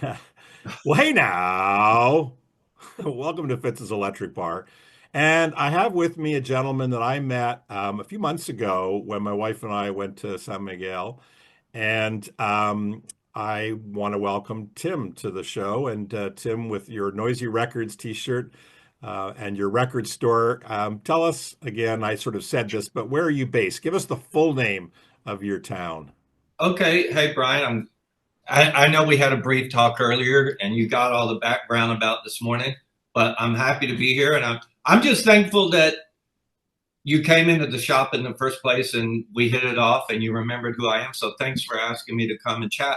Well, hey now. Welcome to Fitz's Electric Bar. And I have with me a gentleman that I met a few months ago when my wife and I went to San Miguel. And I want to welcome Tim to the show. And Tim, with your Noisy Records t-shirt and your record store, tell us again, I sort of said this, but where are you based? Give us the full name of your town. Okay, hey Brian, I know we had a brief talk earlier, and you got all the background about this morning, but I'm happy to be here, and I'm just thankful that you came into the shop in the first place, and we hit it off, and you remembered who I am. So thanks for asking me to come and chat.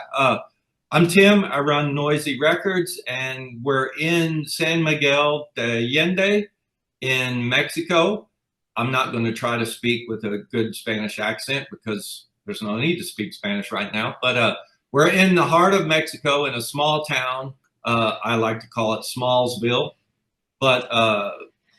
I'm Tim. I run Noisy Records, and we're in San Miguel de Allende in Mexico. I'm not going to try to speak with a good Spanish accent because there's no need to speak Spanish right now. But we're in the heart of Mexico in a small town. I like to call it Smallsville. But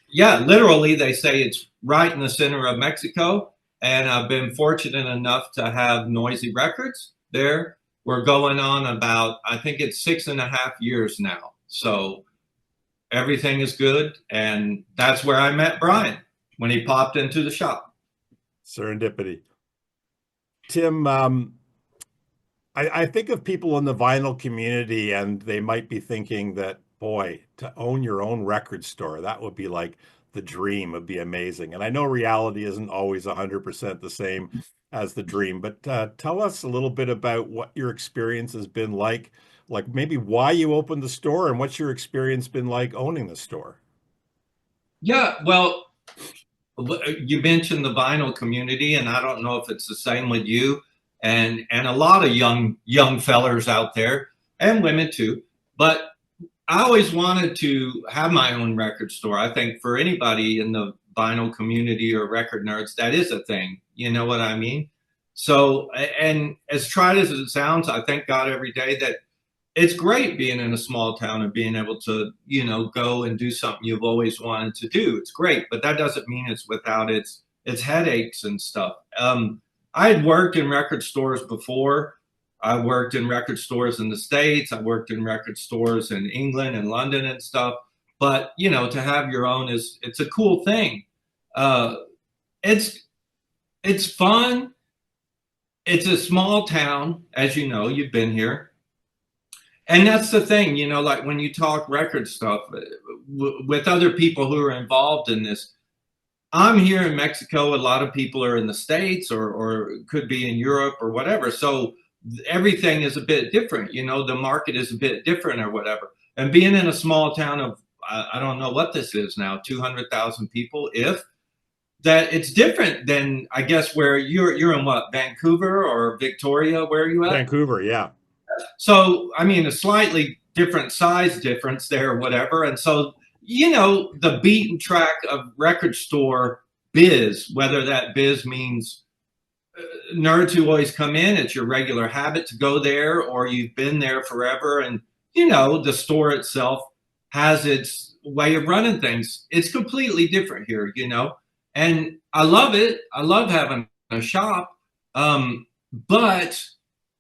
yeah, literally, they say it's right in the center of Mexico. And I've been fortunate enough to have Noisy Records there. We're going on about, I think it's 6.5 years now. So everything is good. And that's where I met Brian when he popped into the shop. Serendipity. Tim, I think of people in the vinyl community and they might be thinking that, boy, to own your own record store, that would be like the dream, would be amazing. And I know reality isn't always 100% the same as the dream, but tell us a little bit about what your experience has been like maybe why you opened the store and what's your experience been like owning the store. Yeah, well, you mentioned the vinyl community, and I don't know if it's the same with you and a lot of young fellers out there and women too. But I always wanted to have my own record store. I think for anybody in the vinyl community or record nerds, that is a thing. You know what I mean? So, and as tried as it sounds, I thank God every day that it's great being in a small town and being able to, go and do something you've always wanted to do. It's great, but that doesn't mean it's without its headaches and stuff. I had worked in record stores before. I worked in record stores in the States. I worked in record stores in England and London and stuff. But to have your own it's a cool thing. Uh, it's it's fun. It's a small town, as you know. You've been here. And that's the thing, like when you talk record stuff with other people who are involved in this. I'm here in Mexico. A lot of people are in the States or could be in Europe or whatever. So everything is a bit different. The market is a bit different or whatever. And being in a small town of, I don't know what this is now, 200,000 people, if that it's different than, I guess, where you're in what, Vancouver or Victoria, where are you at? Vancouver, yeah. So, I mean, a slightly different size difference there or whatever. And so, the beaten track of record store biz, whether that biz means nerds who always come in, it's your regular habit to go there, or you've been there forever. And, the store itself has its way of running things. It's completely different here. And I love it. I love having a shop. But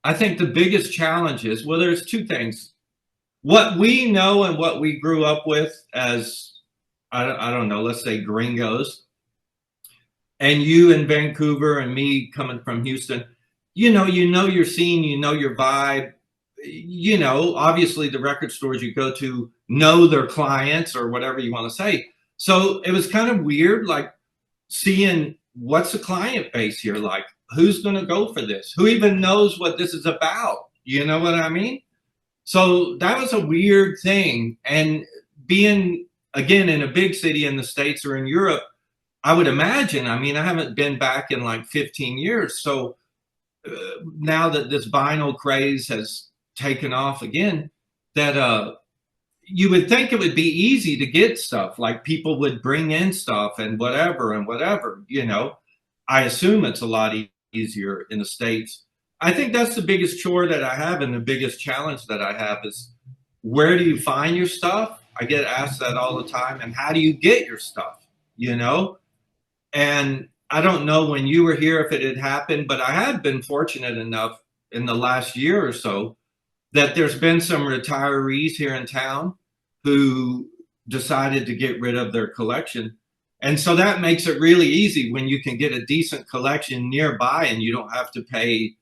I think the biggest challenge is, well, there's two things. What we know and what we grew up with as, I don't know, let's say gringos, and you in Vancouver and me coming from Houston, you know your scene, you know your vibe. Obviously the record stores you go to know their clients or whatever you want to say. So it was kind of weird, like seeing what's the client base here like? Who's going to go for this? Who even knows what this is about? You know what I mean? So that was a weird thing. And being, again, in a big city in the States or in Europe, I would imagine, I mean, I haven't been back in like 15 years. So now that this vinyl craze has taken off again, that you would think it would be easy to get stuff. Like people would bring in stuff and whatever and whatever. I assume it's a lot easier in the States. I think that's the biggest chore that I have, and the biggest challenge that I have is, where do you find your stuff? I get asked that all the time. And how do you get your stuff? You know? And I don't know when you were here if it had happened, but I had been fortunate enough in the last year or so that there's been some retirees here in town who decided to get rid of their collection. And so that makes it really easy when you can get a decent collection nearby and you don't have to pay,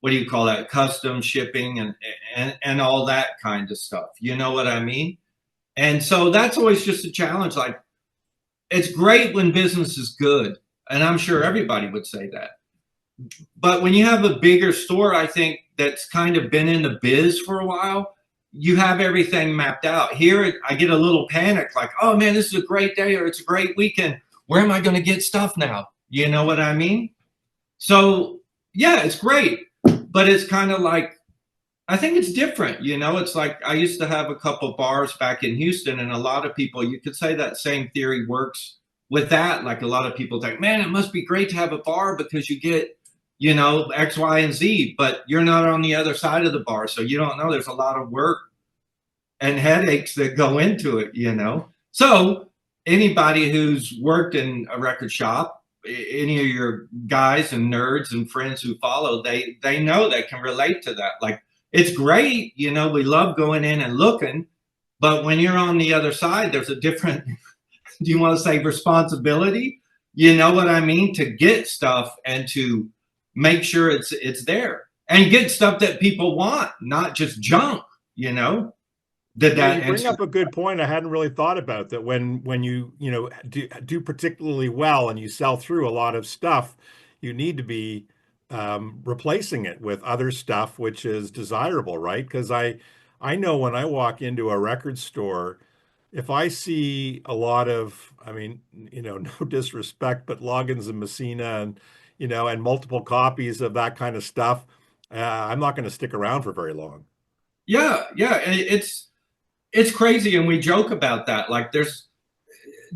what do you call that, custom shipping and all that kind of stuff. You know what I mean? And so that's always just a challenge. Like, it's great when business is good, and I'm sure everybody would say that. But when you have a bigger store, I think that's kind of been in the biz for a while, you have everything mapped out. Here, I get a little panic, like, oh man, this is a great day or it's a great weekend. Where am I going to get stuff now? You know what I mean? So yeah, it's great, but it's kind of like, I think it's different. You know, it's like I used to have a couple bars back in Houston, and a lot of people, you could say that same theory works with that. Like, a lot of people think, man, it must be great to have a bar because you get, you know, X, Y, and Z, but you're not on the other side of the bar. So you don't know there's a lot of work and headaches that go into it, you know? So anybody who's worked in a record shop, any of your guys and nerds and friends who follow, they know, they can relate to that. Like, it's great, you know, we love going in and looking, but when you're on the other side, there's a different, do you want to say responsibility? You know what I mean? To get stuff and to make sure it's there and get stuff that people want, not just junk, you know? Did that You bring answer? up a good point. I hadn't really thought about that. When you know do particularly well and you sell through a lot of stuff, you need to be replacing it with other stuff which is desirable, right? Because I know when I walk into a record store, if I see a lot of, I mean, you know, no disrespect, but Loggins and Messina and, you know, and multiple copies of that kind of stuff, I'm not going to stick around for very long. Yeah, yeah. It's crazy, and we joke about that. Like, there's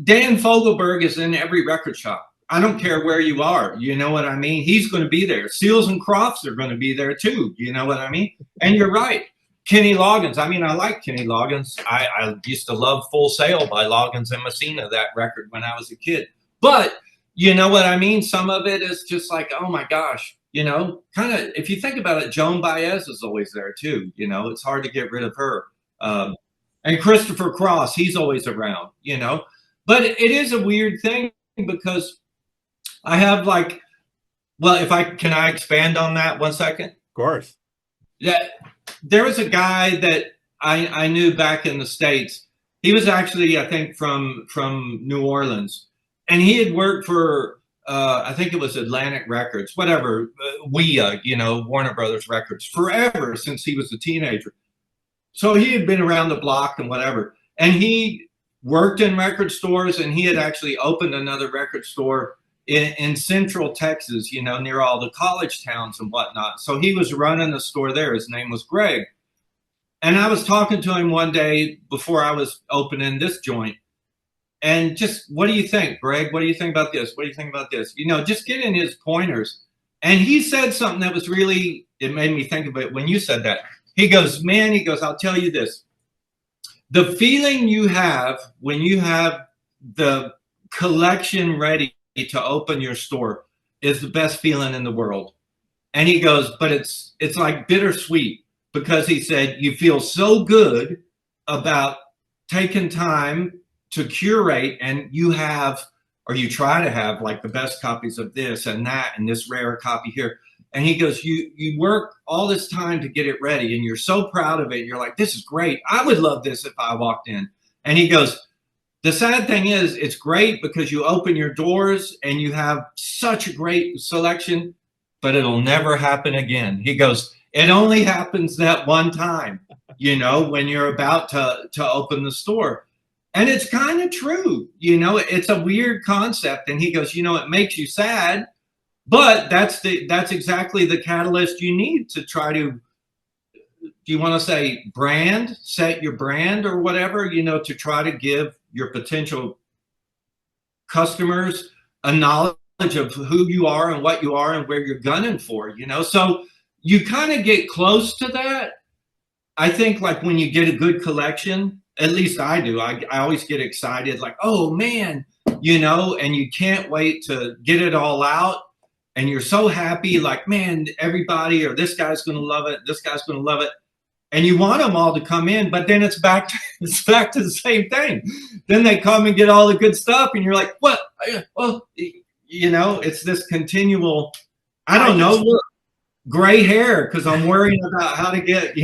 Dan Fogelberg is in every record shop. I don't care where you are. You know what I mean? He's going to be there. Seals and Crofts are going to be there too. You know what I mean? And you're right. Kenny Loggins. I mean, I like Kenny Loggins. I used to love Full Sail by Loggins and Messina, that record, when I was a kid. But you know what I mean? Some of it is just like, oh my gosh, you know, kind of, if you think about it, Joan Baez is always there too. You know, it's hard to get rid of her. And Christopher Cross, he's always around, you know. But it is a weird thing because I have, like, well, if I can, I expand on that 1 second. Of course. Yeah, there was a guy that I knew back in the States. He was actually, I think, from New Orleans, and he had worked for I think it was Atlantic Records, whatever, WIA, you know, Warner Brothers Records, forever since he was a teenager. So he had been around the block and whatever, and he worked in record stores, and he had actually opened another record store in Central Texas, you know, near all the college towns and whatnot. So he was running the store there. His name was Greg. And I was talking to him one day before I was opening this joint. And just, what do you think, Greg? What do you think about this? What do you think about this? You know, just getting his pointers. And he said something that was really, it made me think of it when you said that. He goes, man, he goes, I'll tell you this. The feeling you have when you have the collection ready to open your store is the best feeling in the world. And he goes, but it's like bittersweet, because he said you feel so good about taking time to curate, and you have, or you try to have, like, the best copies of this and that and this rare copy here. And he goes, you work all this time to get it ready, and you're so proud of it. You're like, this is great. I would love this if I walked in. And he goes, the sad thing is, it's great because you open your doors and you have such a great selection, but it'll never happen again. He goes, it only happens that one time, you know, when you're about to open the store. And it's kind of true. You know, it's a weird concept. And he goes, you know, it makes you sad, but that's exactly the catalyst you need to try to, do you want to say set your brand or whatever, you know, to try to give your potential customers a knowledge of who you are and what you are and where you're gunning for, you know. So you kind of get close to that. I think, like, when you get a good collection, at least I do, I always get excited, like, oh man, you know, and you can't wait to get it all out. And you're so happy, like, man, everybody, or this guy's going to love it, this guy's going to love it. and you want them all to come in, but then it's back to, it's back to the same thing. Then they come and get all the good stuff, and you're like, what? Well, it's this continual. I I don't just, know, gray hair because I'm worrying about how to get.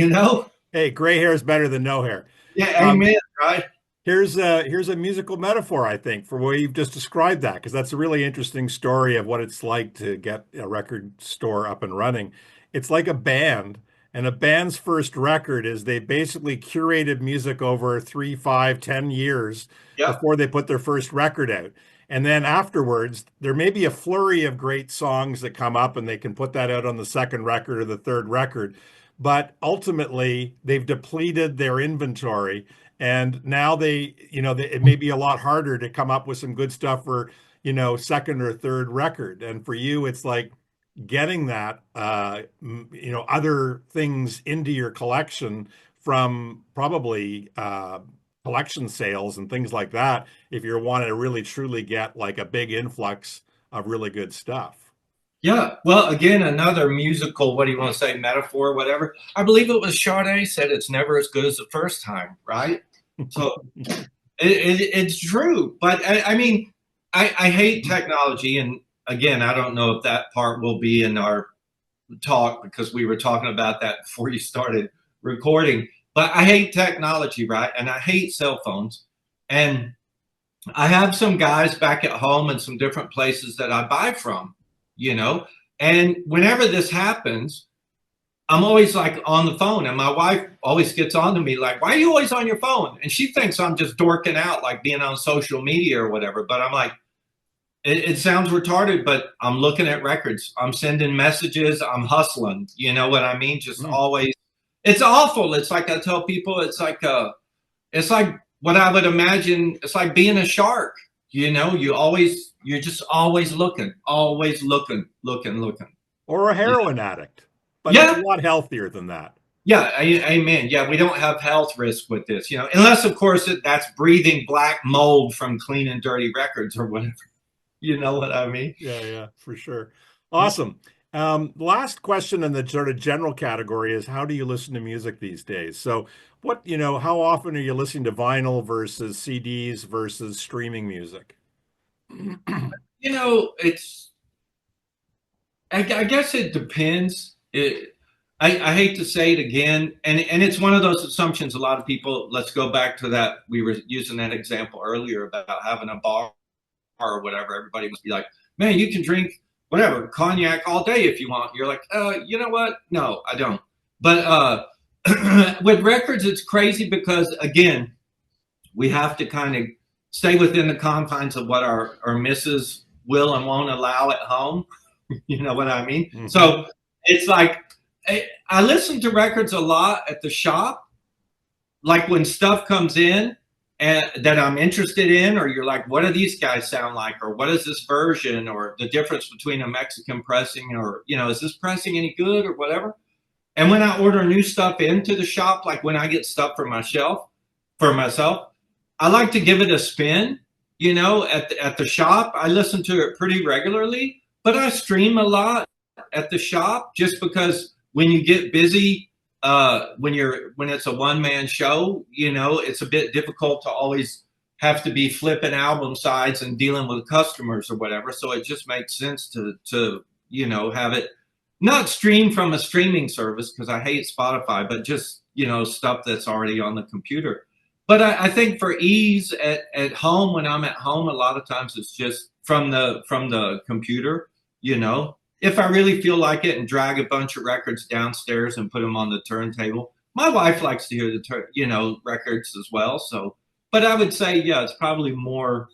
hey, gray hair is better than no hair. Yeah, Um, amen, right? here's a musical metaphor, I think, for where you've just described that, because that's a really interesting story of what it's like to get a record store up and running. It's like a band, and a band's first record is they basically curated music over 3, 5, 10 years Yep. before they put their first record out. And then afterwards, there may be a flurry of great songs that come up, and they can put that out on the second record or the third record. But ultimately, they've depleted their inventory and now it may be a lot harder to come up with some good stuff for, second or third record. And for you, it's like getting that, other things into your collection from probably collection sales and things like that, if you're wanting to really truly get like a big influx of really good stuff. Yeah. Well, again, another musical, what do you want to say, metaphor, whatever. I believe it was Sade said it's never as good as the first time, right? So it's true. But I mean, I hate technology. And again, I don't know if that part will be in our talk because we were talking about that before you started recording. But I hate technology, right? And I hate cell phones. And I have some guys back at home and some different places that I buy from, you know. And whenever this happens, I'm always like on the phone, and my wife always gets on to me like, "Why are you always on your phone?" And she thinks I'm just dorking out, like being on social media or whatever. But I'm like, it sounds retarded, but I'm looking at records. I'm sending messages. I'm hustling. You know what I mean? Just Mm. always. It's awful. It's like I tell people. It's like what I would imagine. It's like being a shark. You're just always looking. Or a Yeah. heroin addict, but it's a Yeah. lot healthier than that. Yeah. Amen. Yeah. We don't have health risk with this, unless, of course, that's breathing black mold from clean and dirty records or whatever. You know what I mean? Yeah, yeah, for sure. Awesome. Last question in the sort of general category is how do you listen to music these days? So, how often are you listening to vinyl versus CDs versus streaming music? It's, I guess it depends. I hate to say it again, and it's one of those assumptions. A lot of people. Let's go back to that. We were using that example earlier about having a bar or whatever. Everybody must be like, man, you can drink whatever cognac all day if you want. You're like, you know what? No, I don't. But with records, it's crazy because again, we have to kind of stay within the confines of what our missus will and won't allow at home. You know what I mean? Hmm. So it's like I listen to records a lot at the shop, like when stuff comes in and that I'm interested in, or you're like, what do these guys sound like, or what is this version, or the difference between a Mexican pressing, or is this pressing any good, or whatever. And when I order new stuff into the shop, like when I get stuff for myself, I like to give it a spin. At the shop, I listen to it pretty regularly, but I stream a lot at the shop just because when you get busy, when it's a one man show, it's a bit difficult to always have to be flipping album sides and dealing with customers or whatever. So it just makes sense to have it not stream from a streaming service because I hate Spotify, but just stuff that's already on the computer. But I think for ease at home, when I'm at home, a lot of times it's just from the computer. If I really feel like it, and drag a bunch of records downstairs and put them on the turntable. My wife likes to hear the records as well. So, but I would say, yeah, it's probably more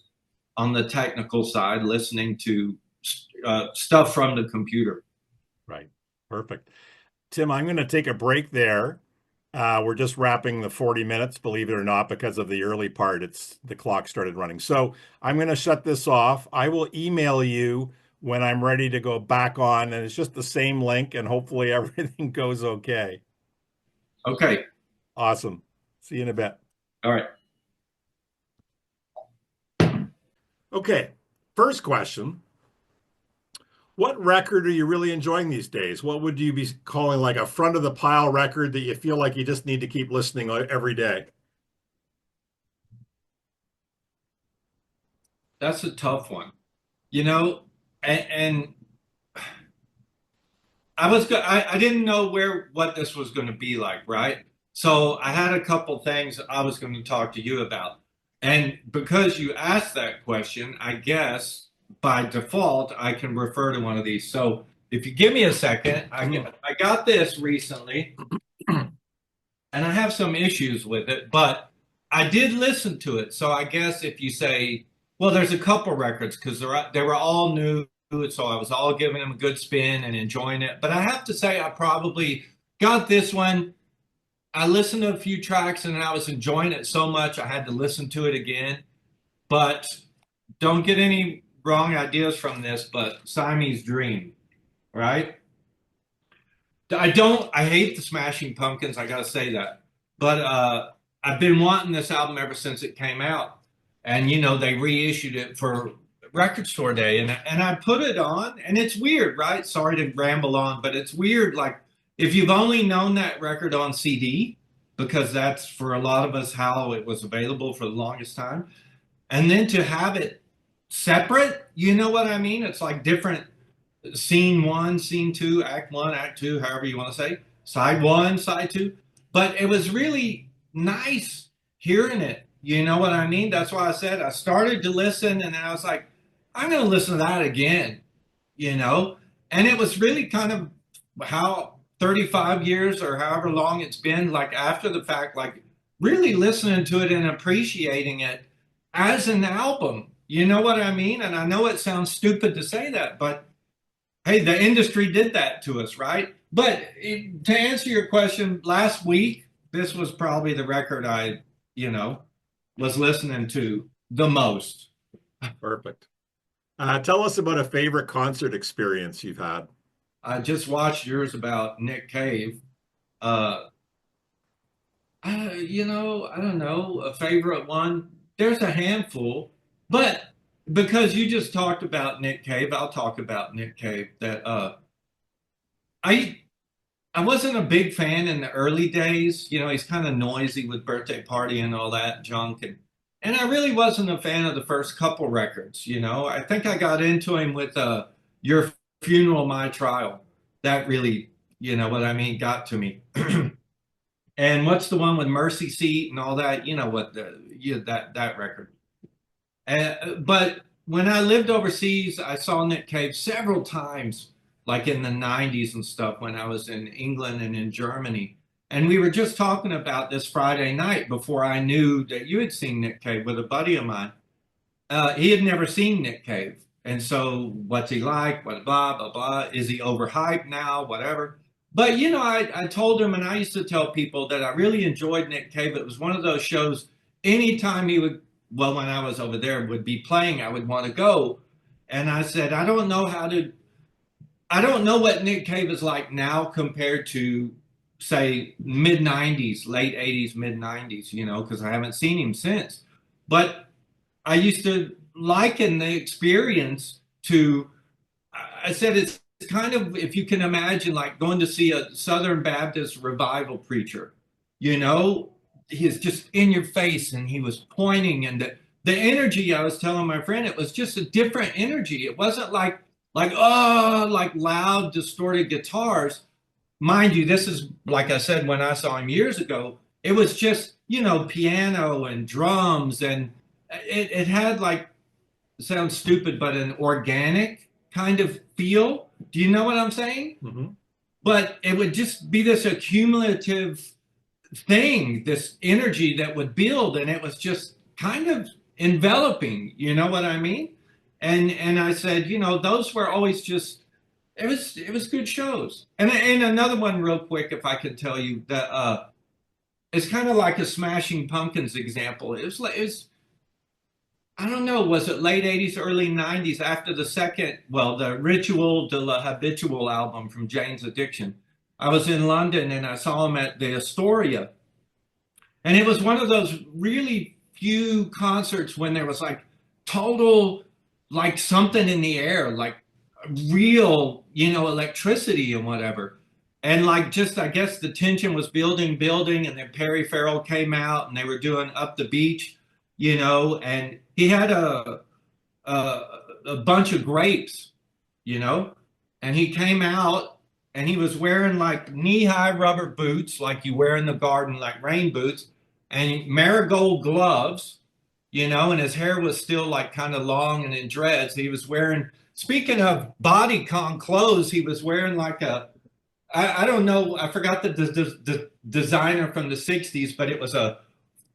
on the technical side, listening to stuff from the computer. Right. Perfect. Tim, I'm going to take a break there. We're just wrapping the 40 minutes, believe it or not, because of the early part. It's the clock started running. So I'm going to shut this off. I will email you when I'm ready to go back on, and it's just the same link, and hopefully everything goes okay. Okay. Awesome. See you in a bit. All right. Okay. First question. What record are you really enjoying these days? What would you be calling like a front of the pile record that you feel like you just need to keep listening every day? That's a tough one, you know, and I didn't know what this was going to be like, right? So I had a couple things I was going to talk to you about. And because you asked that question, I guess by default I can refer to one of these. So if you give me a second, I got this recently and I have some issues with it, but I did listen to it. So I guess if you say, well, there's a couple records because they were all new, so I was all giving them a good spin and enjoying it. But I have to say, I probably got this one. I listened to a few tracks and I was enjoying it so much I had to listen to it again. But don't get any wrong ideas from this. But Siamese Dream, right? I hate the Smashing Pumpkins, I gotta say that. But I've been wanting this album ever since it came out. And they reissued it for Record Store Day and I put it on and it's weird, right? Sorry to ramble on, but it's weird. Like if you've only known that record on CD, because that's for a lot of us how it was available for the longest time. And then to have it separate, you know what I mean? It's like different scene one, scene two, act one, act two, however you want to say, side one, side two. But it was really nice hearing it. You know what I mean? That's why I said I started to listen and I was like, I'm going to listen to that again, you know? And it was really kind of how 35 years or however long it's been, like after the fact, like really listening to it and appreciating it as an album. You know what I mean? And I know it sounds stupid to say that, but hey, the industry did that to us, right? But to answer your question, last week, this was probably the record I, was listening to the most. Perfect. Tell us about a favorite concert experience you've had. I just watched yours about Nick Cave. Uh, I don't know, a favorite one. There's a handful, but because you just talked about Nick Cave, I'll talk about Nick Cave. That I I wasn't a big fan in the early days. He's kind of noisy with Birthday Party and all that junk, and I really wasn't a fan of the first couple records. I think I got into him with Your Funeral, My Trial. That really, you know what I mean, got to me. And what's the one with Mercy Seat and all that? You know what that record. But when I lived overseas, I saw Nick Cave several times, like in the 90s and stuff, when I was in England and in Germany. And we were just talking about this Friday night before I knew that you had seen Nick Cave with a buddy of mine. He had never seen Nick Cave. And so, what's he like? What, blah, blah, blah. Is he overhyped now? Whatever. But, I told him, and I used to tell people that I really enjoyed Nick Cave. It was one of those shows, anytime he would, well, when I was over there, would be playing, I would want to go. And I said, I don't know what Nick Cave is like now compared to, say, mid 90s, late 80s, mid 90s, because I haven't seen him since. But I used to liken the experience to, I said, it's kind of, if you can imagine, like going to see a Southern Baptist revival preacher, he's just in your face and he was pointing and the energy, I was telling my friend, it was just a different energy. It wasn't like loud, distorted guitars. Mind you, this is, like I said, when I saw him years ago, it was just, piano and drums. And it had like, it sounds stupid, but an organic kind of feel. Do you know what I'm saying? Mm-hmm. But it would just be this accumulative thing, this energy that would build. And it was just kind of enveloping. You know what I mean? And I said, those were always just, it was good shows. And another one real quick, if I can tell you that it's kind of like a Smashing Pumpkins example. It was I don't know, was it late 80s, early 90s after the Ritual de la Habitual album from Jane's Addiction. I was in London and I saw him at the Astoria. And it was one of those really few concerts when there was like total, like something in the air, like real, electricity and whatever. And like just I guess the tension was building, and then Perry Farrell came out and they were doing Up the Beach, and he had a, a bunch of grapes, you know, and he came out and he was wearing like knee-high rubber boots like you wear in the garden, like rain boots, and marigold gloves, and his hair was still like kind of long and in dreads. He was wearing, speaking of bodycon clothes, he was wearing like I don't know, I forgot the designer from the 60s, but it was a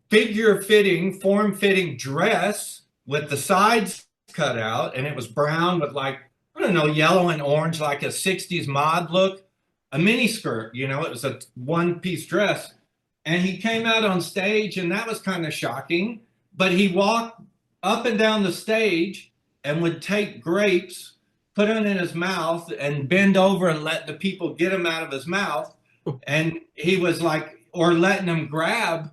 figure fitting, form fitting dress with the sides cut out, and it was brown with like, I don't know, yellow and orange, like a 60s mod look, a mini skirt, it was a one piece dress. And he came out on stage, and that was kind of shocking. But he walked up and down the stage and would take grapes, put them in his mouth, and bend over and let the people get them out of his mouth. And he was like, or letting them grab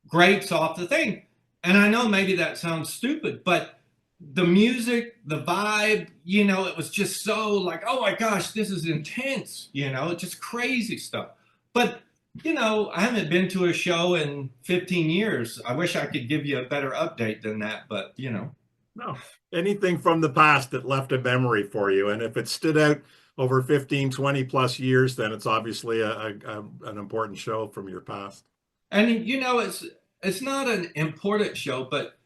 grapes off the thing. And I know maybe that sounds stupid, but the music, the vibe, it was just so like, oh my gosh, this is intense, just crazy stuff. But, I haven't been to a show in 15 years. I wish I could give you a better update than that, but. No, anything from the past that left a memory for you. And if it stood out over 15, 20 plus years, then it's obviously an important show from your past. And, it's not an important show, but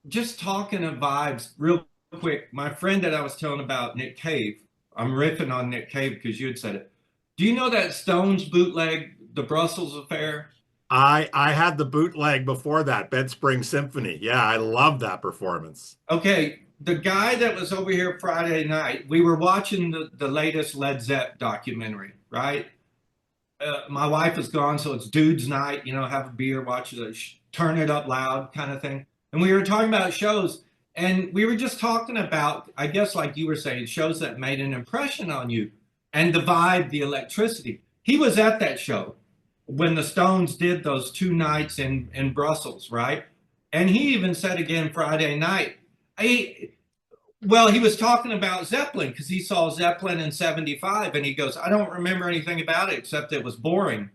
just talking of vibes real quick, my friend that I was telling about, Nick Cave, I'm riffing on Nick Cave because you had said it. Do you know that Stones bootleg, The Brussels Affair? I had the bootleg before that, Bed Spring Symphony. Yeah, I love that performance. Okay, the guy that was over here Friday night, we were watching the latest Led Zepp documentary, right? My wife is gone, so it's dude's night, have a beer, watch the turn it up loud kind of thing. And we were talking about shows, and we were just talking about, I guess, like you were saying, shows that made an impression on you, and the vibe, the electricity. He was at that show when the Stones did those 2 nights in Brussels, right? And he even said again Friday night, well, he was talking about Zeppelin because he saw Zeppelin in 75, and he goes, I don't remember anything about it except it was boring,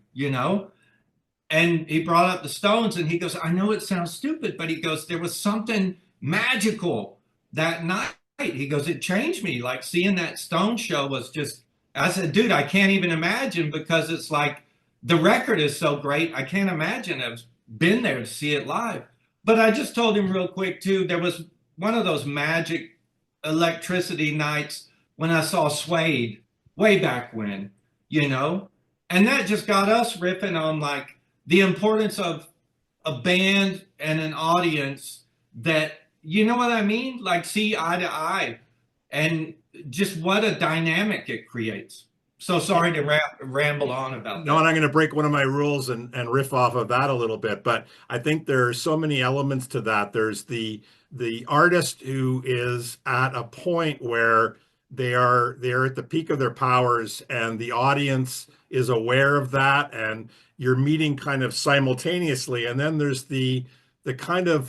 And he brought up the Stones, and he goes, I know it sounds stupid, but he goes, there was something magical that night. He goes, it changed me. Like seeing that Stone show was just, I said, dude, I can't even imagine because it's like the record is so great. I can't imagine I've been there to see it live. But I just told him real quick, too, there was one of those magic electricity nights when I saw Suede way back when, and that just got us riffing on like the importance of a band and an audience that, you know what I mean? Like see eye to eye, and just what a dynamic it creates. So sorry to ramble on about No, and that. I'm going to break one of my rules and riff off of that a little bit, but I think there are so many elements to that. There's the artist who is at a point where they're at the peak of their powers, and the audience is aware of that, and you're meeting kind of simultaneously. And then there's the kind of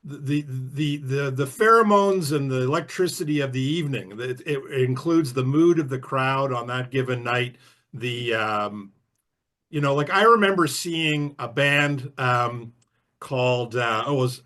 the pheromones and the electricity of the evening. It includes the mood of the crowd on that given night. The like I remember seeing a band called I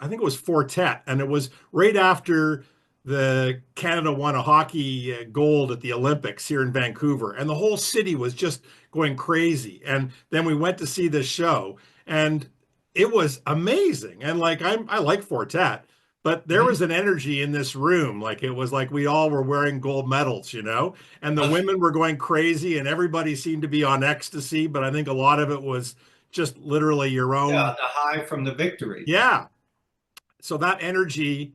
think it was Fortet, and it was right after the Canada won a hockey gold at the Olympics here in Vancouver, and the whole city was just going crazy. And then we went to see this show, and it was amazing. And like I like Fortet, but there was Mhm. an energy in this room, like it was like we all were wearing gold medals, and the women were going crazy, and everybody seemed to be on ecstasy. But I think a lot of it was just literally your Yeah, own. the high from the victory. Yeah. So that energy,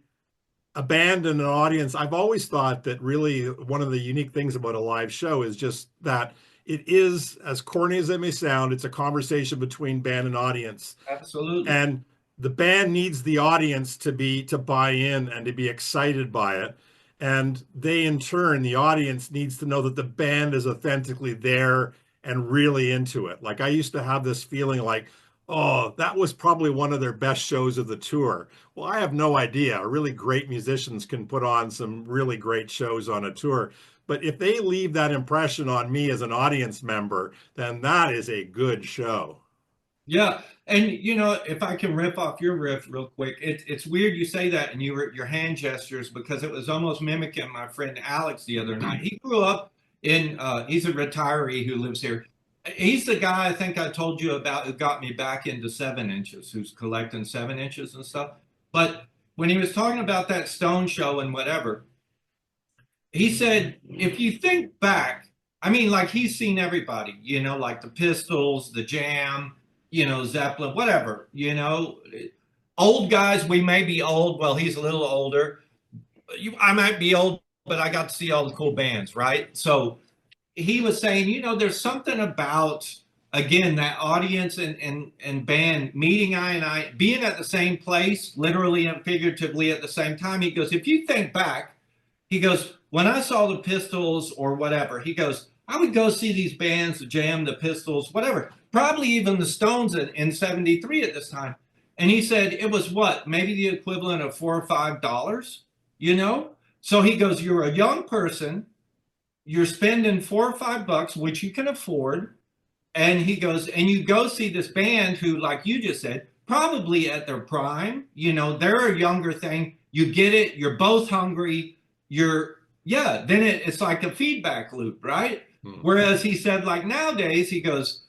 a band and an audience, I've always thought that really one of the unique things about a live show is just that it is, as corny as it may sound, it's a conversation between band and audience. Absolutely. And the band needs the audience to buy in and to be excited by it. And they, in turn, the audience needs to know that the band is authentically there and really into it. Like I used to have this feeling like, Oh, that was probably one of their best shows of the tour. Well, I have no idea. Really great musicians can put on some really great shows on a tour. But if they leave that impression on me as an audience member, then that is a good show. Yeah, and if I can riff off your riff real quick, it's weird you say that and your hand gestures because it was almost mimicking my friend Alex the other night. He grew up in he's a retiree who lives here. He's the guy I think I told you about who got me back into 7 inches, who's collecting 7 inches and stuff. But when he was talking about that Stone show and whatever, he said, if you think back, I mean, like he's seen everybody, like the Pistols, the Jam, Zeppelin, whatever, old guys, we may be old. Well, he's a little older. I might be old, but I got to see all the cool bands, right? So he was saying, there's something about, again, that audience and band meeting I and I being at the same place, literally and figuratively at the same time. He goes, if you think back, he goes, when I saw the Pistols or whatever, he goes, I would go see these bands, the Jam, the Pistols, whatever, probably even the Stones in 73 at this time. And he said it was what, maybe the equivalent of $4 or $5, you know? So he goes, you're a young person, you're spending $4 or $5, which you can afford. And he goes, and you go see this band who, like you just said, probably at their prime, they're a younger thing. You get it, you're both hungry, then it's like a feedback loop, right? Whereas he said, like nowadays, he goes,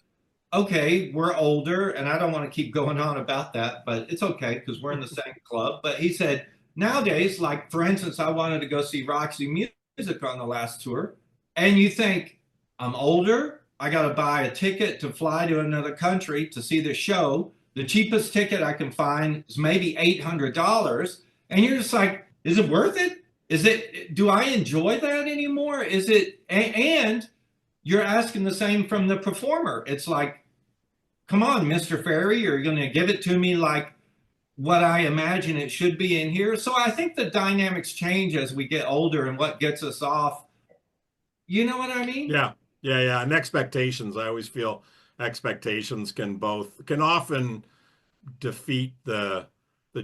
okay, we're older, and I don't want to keep going on about that, but it's okay because we're in the same club. But he said, nowadays, like for instance, I wanted to go see Roxy Music on the last tour, and you think, I'm older, I got to buy a ticket to fly to another country to see the show. The cheapest ticket I can find is maybe $800, and you're just like, is it worth it? Do I enjoy that anymore? And you're asking the same from the performer. It's like, come on, Mr. Ferry, you're going to give it to me like what I imagine it should be in here. So I think the dynamics change as we get older and what gets us off. You know what I mean? Yeah, yeah. And expectations. I always feel expectations can often defeat the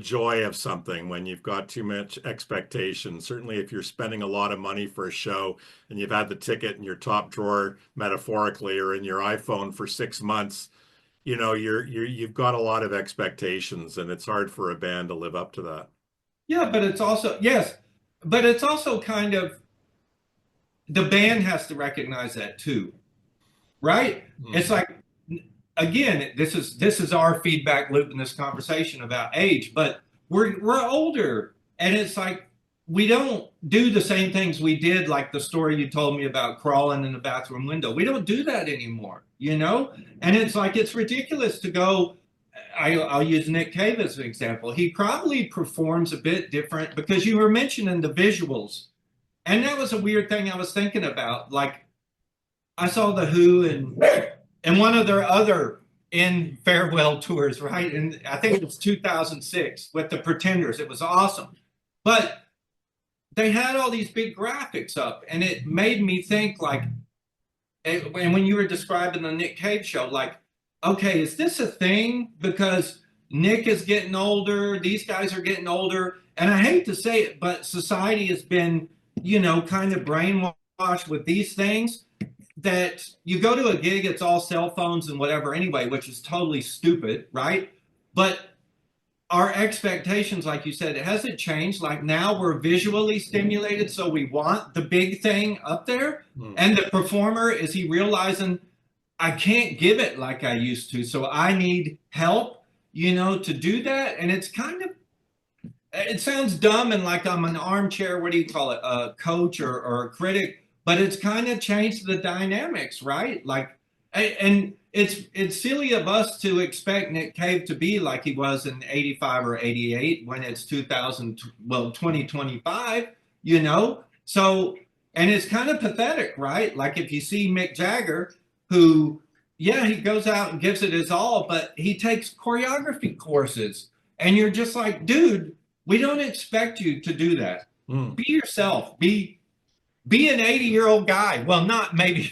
joy of something when you've got too much expectation. Certainly, if you're spending a lot of money for a show and you've had the ticket in your top drawer, metaphorically, or in your iPhone for 6 months, you've got a lot of expectations, and it's hard for a band to live up to that. Yeah, but it's also, yes, but it's also kind of the band has to recognize that too, right? It's Mm. like, again, this is our feedback loop in this conversation about age, but we're older, and it's like we don't do the same things we did, like the story you told me about crawling in the bathroom window. We don't do that anymore, And it's like it's ridiculous to go. I'll use Nick Cave as an example. He probably performs a bit different because you were mentioning the visuals, and that was a weird thing I was thinking about. Like I saw the Who and one of their other in farewell tours, right? And I think it was 2006 with the Pretenders. It was awesome. But they had all these big graphics up, and it made me think like, and when you were describing the Nick Cave show, like, okay, is this a thing? Because Nick is getting older, these guys are getting older, and I hate to say it, but society has been, kind of brainwashed with these things that you go to a gig, it's all cell phones and whatever anyway, which is totally stupid, right? But our expectations, like you said, it hasn't changed. Like now we're visually stimulated, so we want the big thing up there. Mm. And the performer, is he realizing I can't give it like I used to, so I need help, to do that? And it's kind of, it sounds dumb and like I'm an armchair, what do you call it, a coach or a critic, but it's kind of changed the dynamics, right? Like, and it's silly of us to expect Nick Cave to be like he was in 85 or 88 when it's 2025, So, and it's kind of pathetic, right? Like if you see Mick Jagger, who, yeah, he goes out and gives it his all, but he takes choreography courses. And you're just like, dude, we don't expect you to do that. Mm. Be yourself. Be an 80-year-old guy. Well, not maybe,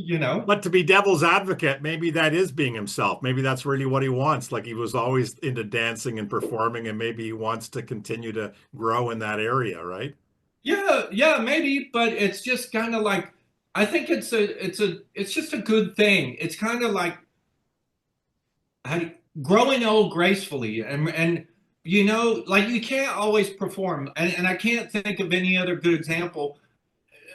you know? But to be devil's advocate, maybe that is being himself. Maybe that's really what he wants. Like he was always into dancing and performing, and maybe he wants to continue to grow in that area, right? Yeah, yeah, maybe, but it's just kind of like I think it's just a good thing. It's kind of like how do you- growing old gracefully, and like you can't always perform, and I can't think of any other good example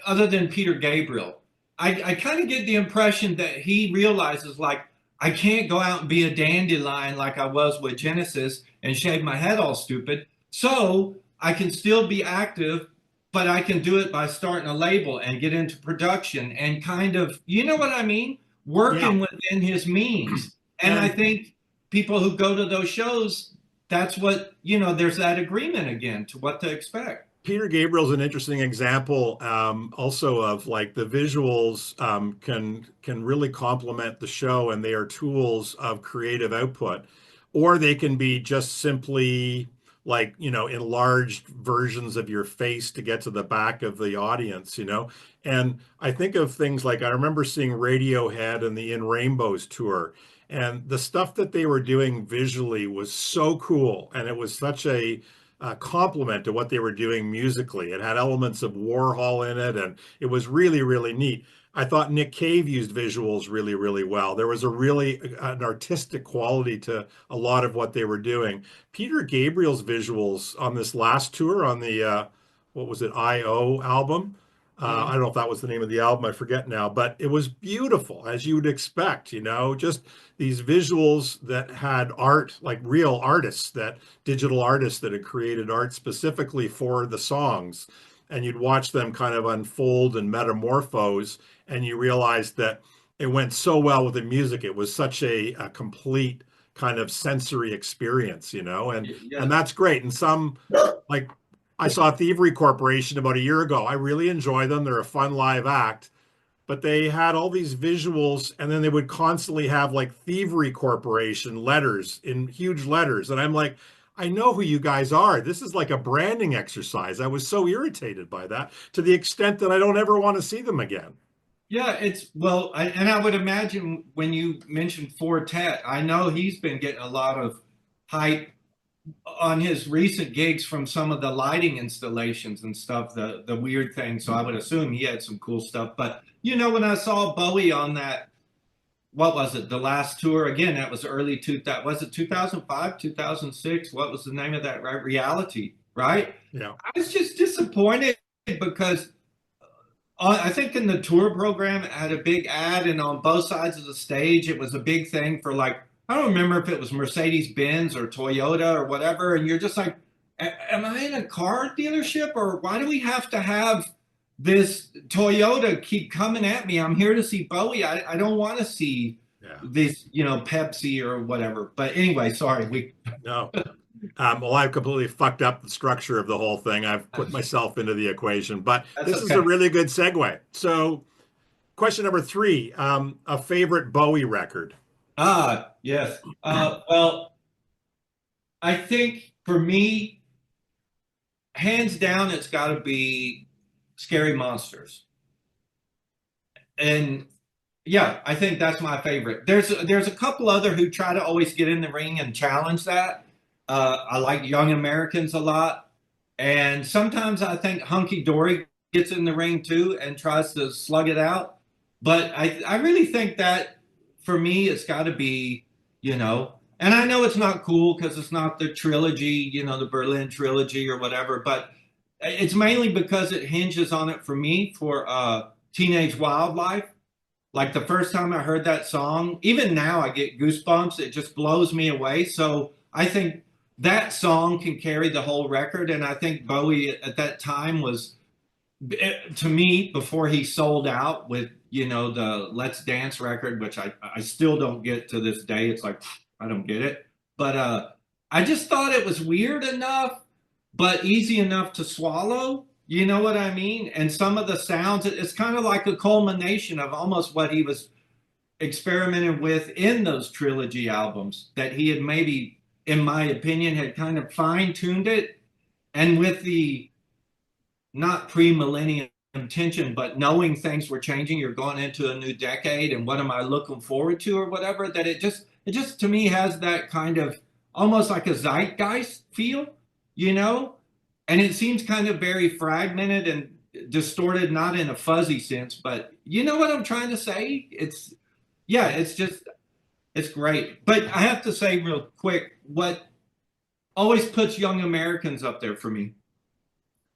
other than Peter Gabriel. I kind of get the impression that he realizes like I can't go out and be a dandelion like I was with Genesis and shave my head all stupid. So I can still be active, but I can do it by starting a label and get into production and kind of, you know what I mean? Yeah. Working within his means. And I And think people who go to those shows, that's what, there's that agreement again to what to expect. Peter Gabriel's an interesting example, also of like the visuals can really complement the show, and they are tools of creative output, or they can be just simply like enlarged versions of your face to get to the back of the audience. And I think of things like I remember seeing Radiohead and the In Rainbows tour, and the stuff that they were doing visually was so cool, and it was such a complement to what they were doing musically. It had elements of Warhol in it, and it was really, really neat. I thought Nick Cave used visuals really, really well. There was a really an artistic quality to a lot of what they were doing. Peter Gabriel's visuals on this last tour on the what was it, I.O. album? I Mm. don't know if that was the name of the album, I forget now, but it was beautiful, as you would expect, just these visuals that had art, like real artists, that digital artists that had created art specifically for the songs. And you'd watch them kind of unfold and metamorphose, and you realized that it went so well with the music. It was such a complete kind of sensory experience, and Yeah. that's great. And some like I saw Thievery Corporation about a year ago. I really enjoy them. They're a fun live act, but they had all these visuals, and then they would constantly have like Thievery Corporation letters in huge letters. And I'm like, I know who you guys are. This is like a branding exercise. I was so irritated by that to the extent that I don't ever want to see them again. Yeah, well, and I would imagine when you mentioned Fortet, I know he's been getting a lot of hype on his recent gigs from some of the lighting installations and stuff, the weird thing. So I would assume he had some cool stuff. But when I saw Bowie on that, what was it, the last tour again? That was early 2000. Was it 2005, 2006? What was the name of that? Right, Reality, right? Yeah. I was just disappointed because I think in the tour program, it had a big ad, and on both sides of the stage, it was a big thing for like, I don't remember if it was Mercedes Benz or Toyota or whatever. And you're just like, am I in a car dealership, or why do we have to have this Toyota keep coming at me? I'm here to see Bowie. I don't want to see Yeah. this, Pepsi or whatever. But anyway, sorry. No. Well, I've completely fucked up the structure of the whole thing. I've put myself into the equation, but That's this is a okay. really good segue. So, question number three, a favorite Bowie record. Ah, yes. Well, I think for me, hands down, it's got to be Scary Monsters. And yeah, I think that's my favorite. There's a couple other who try to always get in the ring and challenge that. I like Young Americans a lot, and sometimes I think Hunky Dory gets in the ring too and tries to slug it out. But I really think that for me, it's got to be, and I know it's not cool because it's not the trilogy, the Berlin trilogy or whatever, but it's mainly because it hinges on it for me for Teenage Wildlife. Like the first time I heard that song, even now I get goosebumps. It just blows me away. So I think that song can carry the whole record. And I think Bowie at that time was, to me, before he sold out with, the Let's Dance record, which I still don't get to this day. It's like, I don't get it. But I just thought it was weird enough, but easy enough to swallow. You know what I mean? And some of the sounds, it's kind of like a culmination of almost what he was experimenting with in those trilogy albums that he had maybe, in my opinion, had kind of fine tuned it. And with the not pre-millennium intention, but knowing things were changing, you're going into a new decade, and what am I looking forward to or whatever, that it just to me has that kind of almost like a zeitgeist feel, you know? And it seems kind of very fragmented and distorted, not in a fuzzy sense, but you know what I'm trying to say? Yeah, it's great. But I have to say real quick, what always puts Young Americans up there for me.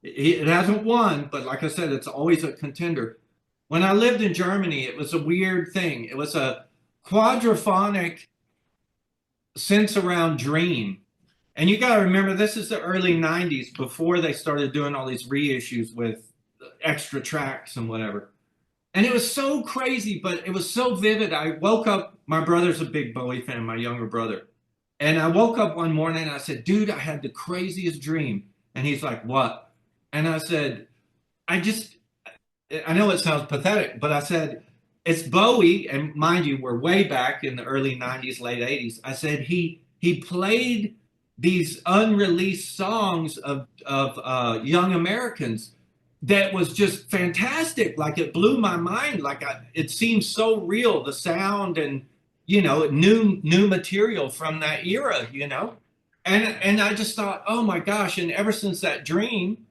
It hasn't won, but like I said, it's always a contender. When I lived in Germany, it was a weird thing. It was a quadraphonic sense around dream. And you got to remember, this is the early 90s before they started doing all these reissues with extra tracks and whatever. And it was so crazy, but it was so vivid. I woke up, my brother's a big Bowie fan, my younger brother. And I woke up one morning and I said, dude, I had the craziest dream. And he's like, what? And I said, I just, I know it sounds pathetic, but I said, it's Bowie. And mind you, we're way back in the early 90s, late 80s. I said, he played these unreleased songs of Young Americans that was just fantastic. Like it blew my mind. It seemed so real, the sound and new material from that era, and I just thought, oh my gosh! And ever since that dream,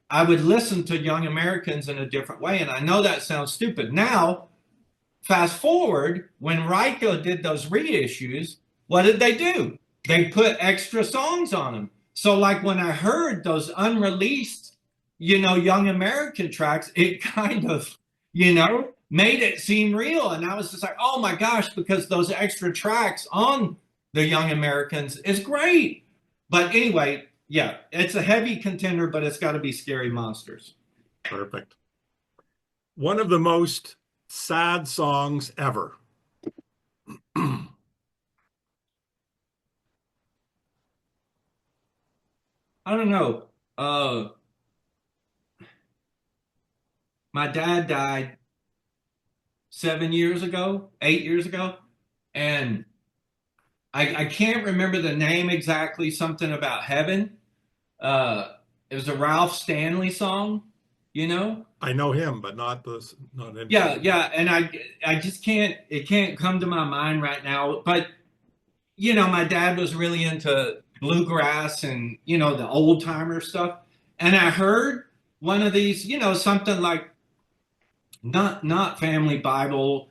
I would listen to Young Americans in a different way. And I know that sounds stupid. Now, fast forward, when Ryko did those reissues, what did they do? They put extra songs on them. So like when I heard those unreleased Young American tracks, it kind of, made it seem real. And I was just like, oh my gosh, because those extra tracks on the Young Americans is great. But anyway, yeah, it's a heavy contender, but it's got to be Scary Monsters. Perfect. One of the most sad songs ever. I don't know. My dad died 7 years ago, 8 years ago, and I can't remember the name exactly. Something about heaven. It was a Ralph Stanley song, you know. I know him, but not this, not him. Yeah, yeah, and I just can't. It can't come to my mind right now. But my dad was really into bluegrass and the old timer stuff. And I heard one of these, something like not Family Bible,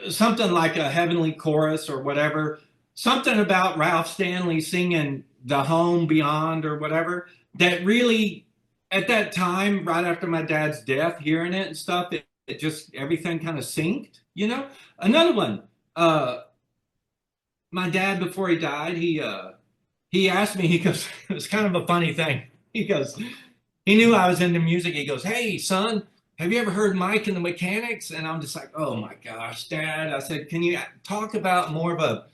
something like a Heavenly Chorus or whatever, something about Ralph Stanley singing The Home Beyond or whatever, that really, at that time, right after my dad's death, hearing it and stuff, it just, everything kind of synced. Another one, my dad, before he died, he asked me, he goes, it was kind of a funny thing. He goes, he knew I was into music. He goes, hey, son, have you ever heard Mike and the Mechanics? And I'm just like, oh my gosh, Dad. I said, can you talk about more of a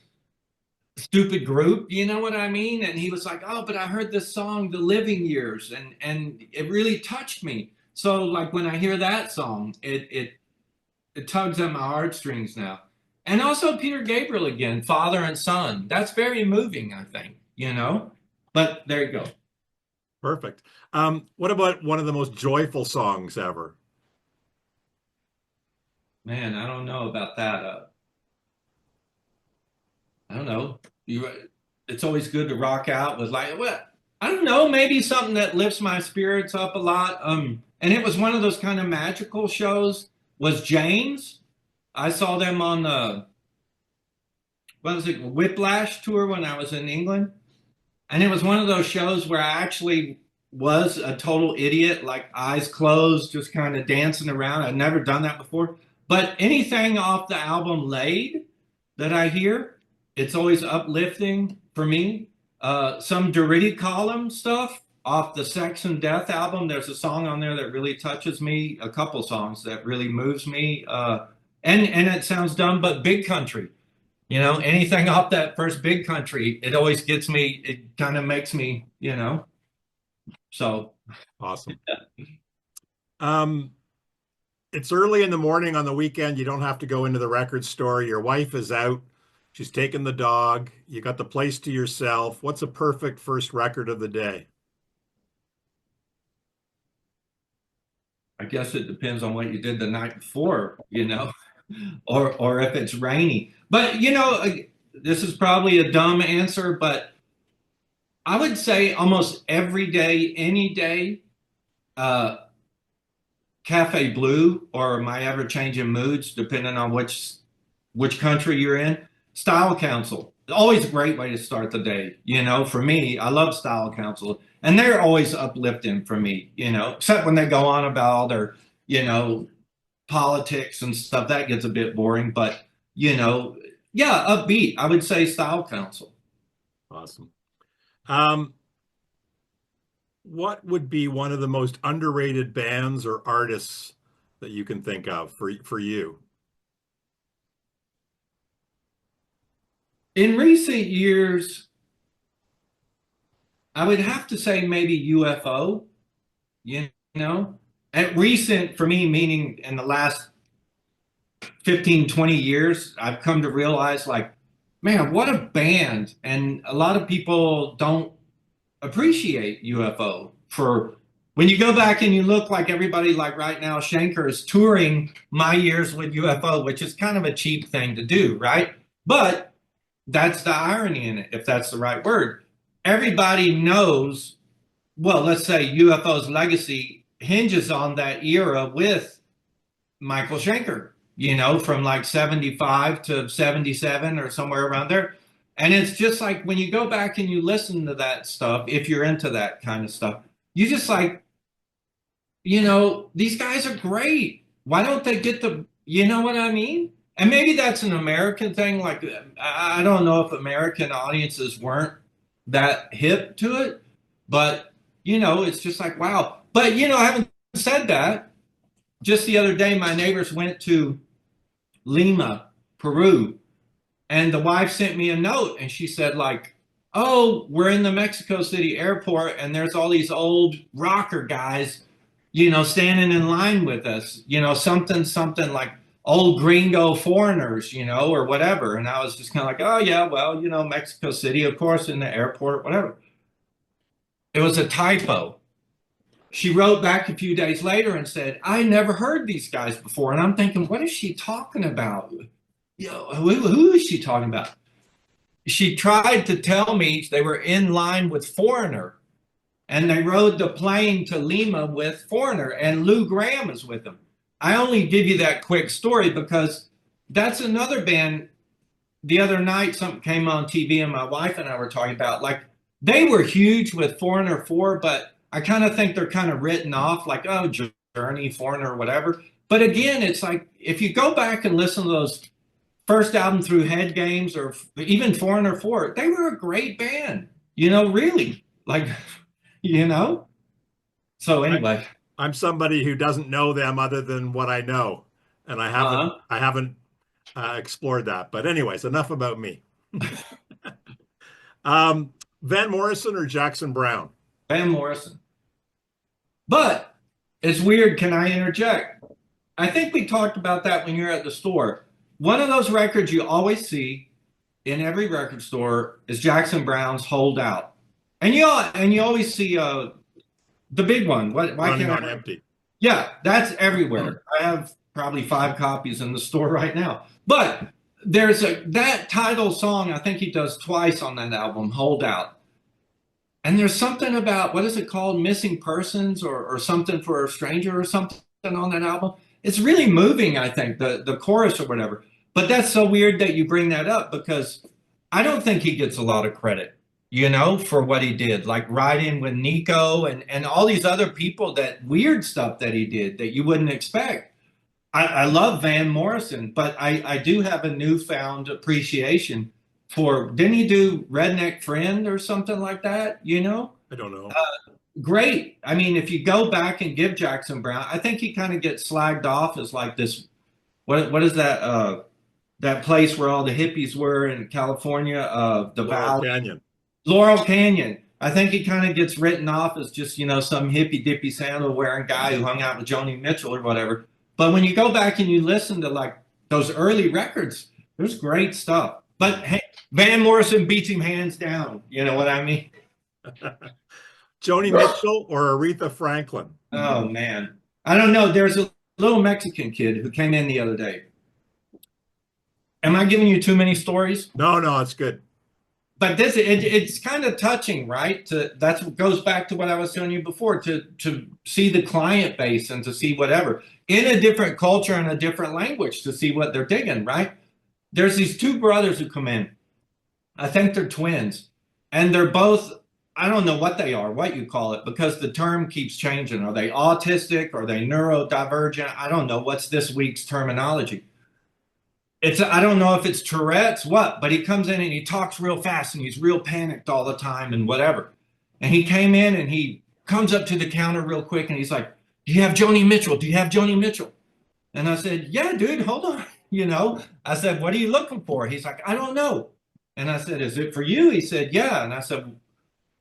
stupid group? You know what I mean? And he was like, oh, but I heard this song, The Living Years, and it really touched me. So like when I hear that song, it tugs at my heartstrings now. And also Peter Gabriel again, Father and Son. That's very moving, I think. But there you go. Perfect. What about one of the most joyful songs ever? Man, I don't know about that. I don't know. It's always good to rock out with like, what? I don't know, maybe something that lifts my spirits up a lot. And it was one of those kind of magical shows. Was James? I saw them on the what was it, Whiplash tour when I was in England, and it was one of those shows where I actually was a total idiot, like eyes closed, just kind of dancing around. I'd never done that before. But anything off the album Laid that I hear, it's always uplifting for me. Some Derrida column stuff off the Sex and Death album. There's a song on there that really touches me. A couple songs that really moves me. And it sounds dumb, but Big Country. Anything off that first Big Country, it always gets me. It kind of makes me. So Awesome. Um, it's early in the morning on the weekend. You don't have to go into the record store. Your wife is out. She's taking the dog. You got the place to yourself. What's a perfect first record of the day? I guess it depends on what you did the night before, or if it's rainy. But this is probably a dumb answer, but I would say almost every day, any day, uh, Cafe Blue or my ever changing moods, depending on which country you're in. Style Council, always a great way to start the day. For me, I love Style Council, and they're always uplifting for me. Except when they go on about all their, you know, politics and stuff. That gets a bit boring, but yeah, upbeat. I would say Style Council. Awesome. Um, what would be one of the most underrated bands or artists that you can think of for you? In recent years, I would have to say maybe UFO. You know, at recent for me, meaning in the last 15, 20 years, I've come to realize like, man, what a band. And a lot of people don't appreciate UFO for when you go back and you look like everybody like right now, Shanker is touring My Years with UFO, which is kind of a cheap thing to do, right? But that's the irony in it, if that's the right word. Everybody knows, well, let's say UFO's legacy hinges on that era with Michael Schenker, from like 75 to 77 or somewhere around there. And it's just like when you go back and you listen to that stuff, if you're into that kind of stuff, you just like, these guys are great. Why don't they get you know what I mean? And maybe that's an American thing. Like, I don't know if American audiences weren't that hip to it, but, it's just like, wow. But, having said that, just the other day, my neighbors went to Lima, Peru, and the wife sent me a note and she said, like, oh, we're in the Mexico City airport and there's all these old rocker guys, standing in line with us, something like old gringo foreigners, or whatever. And I was just kind of like, oh, yeah, well, Mexico City, of course, in the airport, whatever. It was a typo. She wrote back a few days later and said, I never heard these guys before. And I'm thinking, what is she talking about? Who is she talking about? She tried to tell me they were in line with Foreigner and they rode the plane to Lima with Foreigner and Lou Graham is with them. I only give you that quick story because that's another band. The other night, something came on TV and my wife and I were talking about, like, they were huge with Foreigner 4, but I kind of think they're kind of written off like, oh, Journey, Foreigner, whatever. But again, it's like, if you go back and listen to those first album through Head Games or even Foreigner 4, they were a great band, really. Like, you know? So anyway. I'm somebody who doesn't know them other than what I know, and I haven't explored that. But anyways, enough about me. Van Morrison or Jackson Brown? Van Morrison. But it's weird. Can I interject? I think we talked about that when you're at the store. One of those records you always see in every record store is Jackson Brown's Hold Out. And you always see the big one. Why Running can't on Empty. Yeah, that's everywhere. I have probably 5 copies in the store right now. But there's that title song I think he does twice on that album, Hold Out. And there's something about, what is it called? Missing Persons or something for a stranger or something on that album. It's really moving, I think, the chorus or whatever. But that's so weird that you bring that up because I don't think he gets a lot of credit, for what he did, like writing with Nico and all these other people, that weird stuff that he did that you wouldn't expect. I love Van Morrison, but I do have a newfound appreciation for, didn't he do Redneck Friend or something like that, I don't know. Great. I mean, if you go back and give Jackson Brown, I think he kind of gets slagged off as like this, what is that place where all the hippies were in California, the Laurel Valley? Canyon. Laurel Canyon. I think he kind of gets written off as just, some hippy dippy sandal wearing guy who hung out with Joni Mitchell or whatever. But when you go back and you listen to like those early records, there's great stuff. But hey, Van Morrison beats him hands down. You know what I mean? Joni Mitchell or Aretha Franklin? Oh man. I don't know. There's a little Mexican kid who came in the other day. Am I giving you too many stories? No, no, it's good. But it's kind of touching, right? That's what goes back to what I was telling you before, to see the client base and to see whatever in a different culture and a different language to see what they're digging, right? There's these two brothers who come in. I think they're twins, and they're both, I don't know what they are, what you call it, because the term keeps changing. Are they autistic? Are they neurodivergent? I don't know what's this week's terminology. I don't know if it's Tourette's, what, but he comes in and he talks real fast and he's real panicked all the time and whatever. And he came in and he comes up to the counter real quick and he's like, "Do you have Joni Mitchell? Do you have Joni Mitchell?" And I said, "Yeah, dude, hold on." I said, "What are you looking for?" He's like, "I don't know." And I said, "Is it for you?" He said, "Yeah." And I said,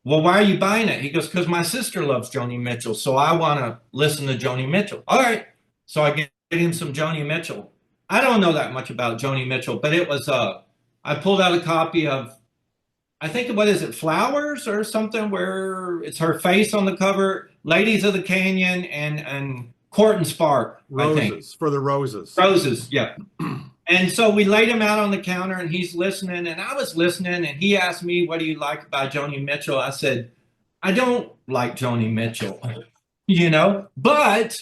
"Well, why are you buying it?" He goes, "Because my sister loves Joni Mitchell, so I want to listen to Joni Mitchell." All right. So I get him some Joni Mitchell. I don't know that much about Joni Mitchell, but it was I pulled out a copy of, I think, what is it, Flowers or something, where it's her face on the cover, Ladies of the Canyon and Court and Spark, I think. Roses for the roses. Roses, yeah. And so we laid him out on the counter and he's listening and I was listening and he asked me, "What do you like about Joni Mitchell?" I said, "I don't like Joni Mitchell, but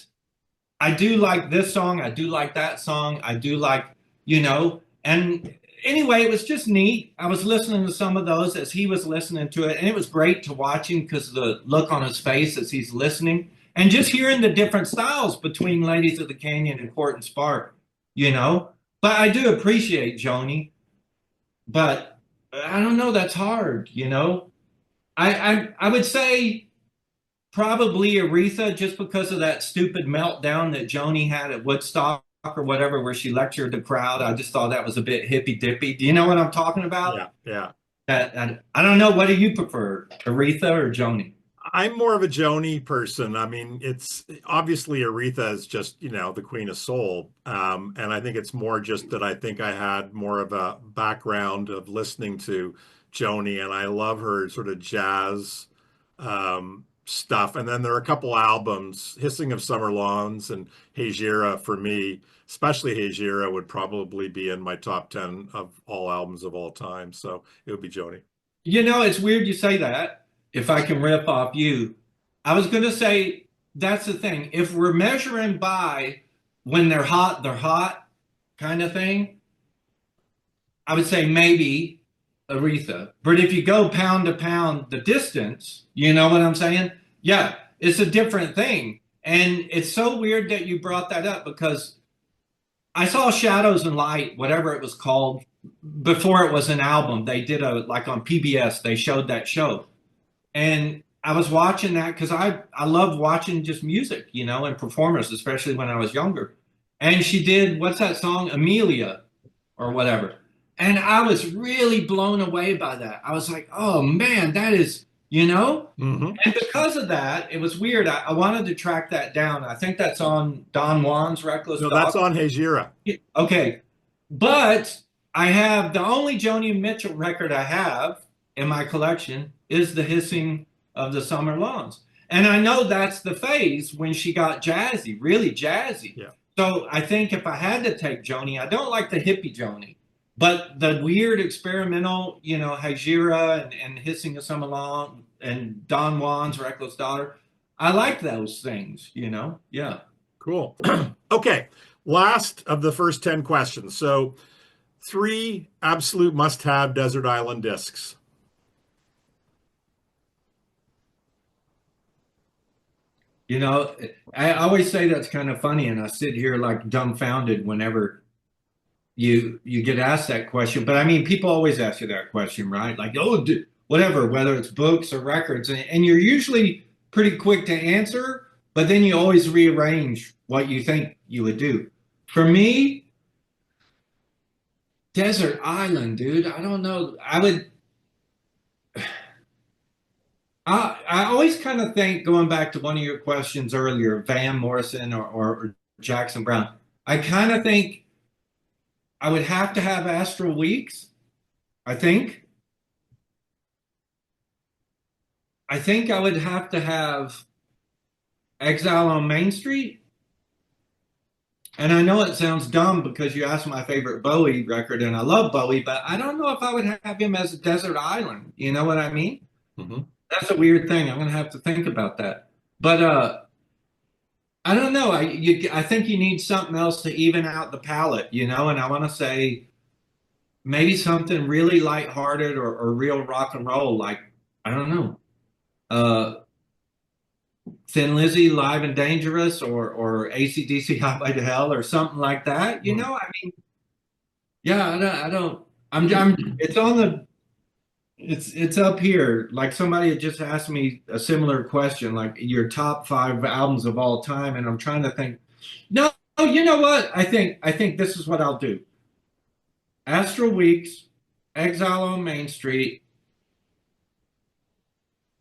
I do like this song. I do like that song. I do like, and anyway, it was just neat. I was listening to some of those as he was listening to it. And it was great to watch him because the look on his face as he's listening and just hearing the different styles between Ladies of the Canyon and Court and Spark, you know. But I do appreciate Joni. But I don't know. That's hard, you know. I would say probably Aretha, just because of that stupid meltdown that Joni had at Woodstock or whatever, where she lectured the crowd. I just thought that was a bit hippy dippy. Do you know what I'm talking about? Yeah, yeah. I don't know. What do you prefer, Aretha or Joni? I'm more of a Joni person. I mean, it's obviously Aretha is just, the queen of soul. And I think it's more just that I think I had more of a background of listening to Joni, and I love her sort of jazz stuff. And then there are a couple albums, Hissing of Summer Lawns and Hey Gira for me, especially Hey Gira would probably be in my top 10 of all albums of all time. So it would be Joni. It's weird you say that. If I can rip off you, I was going to say that's the thing. If we're measuring by when they're hot kind of thing, I would say maybe Aretha. But if you go pound to pound the distance, you know what I'm saying? Yeah, it's a different thing. And it's so weird that you brought that up because I saw Shadows and Light, whatever it was called, before it was an album. They did like on PBS, they showed that show. And I was watching that because I love watching just music, and performers, especially when I was younger. And she did, what's that song? Amelia or whatever. And I was really blown away by that. I was like, oh man, that is, Hmm. And because of that, it was weird. I wanted to track that down. I think that's on Don Juan's Reckless No, Dog. that's on Hey Gira. Okay. But I have the only Joni Mitchell record I have in my collection is The Hissing of the Summer Lawns. And I know that's the phase when she got jazzy, really jazzy. Yeah. So I think if I had to take Joni, I don't like the hippie Joni, but the weird experimental, Hajira and Hissing of Summer Lawn and Don Juan's Reckless Daughter, I like those things, Yeah. Cool. Okay. Last of the first 10 questions. So, three absolute must-have desert island discs. I always say that's kind of funny, and I sit here like dumbfounded whenever you get asked that question. But I mean, people always ask you that question, right? Like, oh, whatever, whether it's books or records, and you're usually pretty quick to answer, but then you always rearrange what you think you would do. For me, desert island, dude. I don't know. I always kind of think, going back to one of your questions earlier, Van Morrison or Jackson Brown. I kind of think I would have to have Astral Weeks. I think. I think I would have to have Exile on Main Street. And I know it sounds dumb because you asked my favorite Bowie record, and I love Bowie, but I don't know if I would have him as a desert island. You know what I mean? Hmm. That's a weird thing. I'm gonna have to think about that. But I don't know. I think you need something else to even out the palette, you know. And I want to say maybe something really lighthearted or real rock and roll, like I don't know, uh, Thin Lizzy, Live and Dangerous, or AC/DC Highway to Hell, or something like that. You know, I mean, yeah, I don't. It's on the. It's up here. Like somebody had just asked me a similar question, like your top five albums of all time, and I'm trying to think. No, you know what? I think this is what I'll do. Astral Weeks, Exile on Main Street,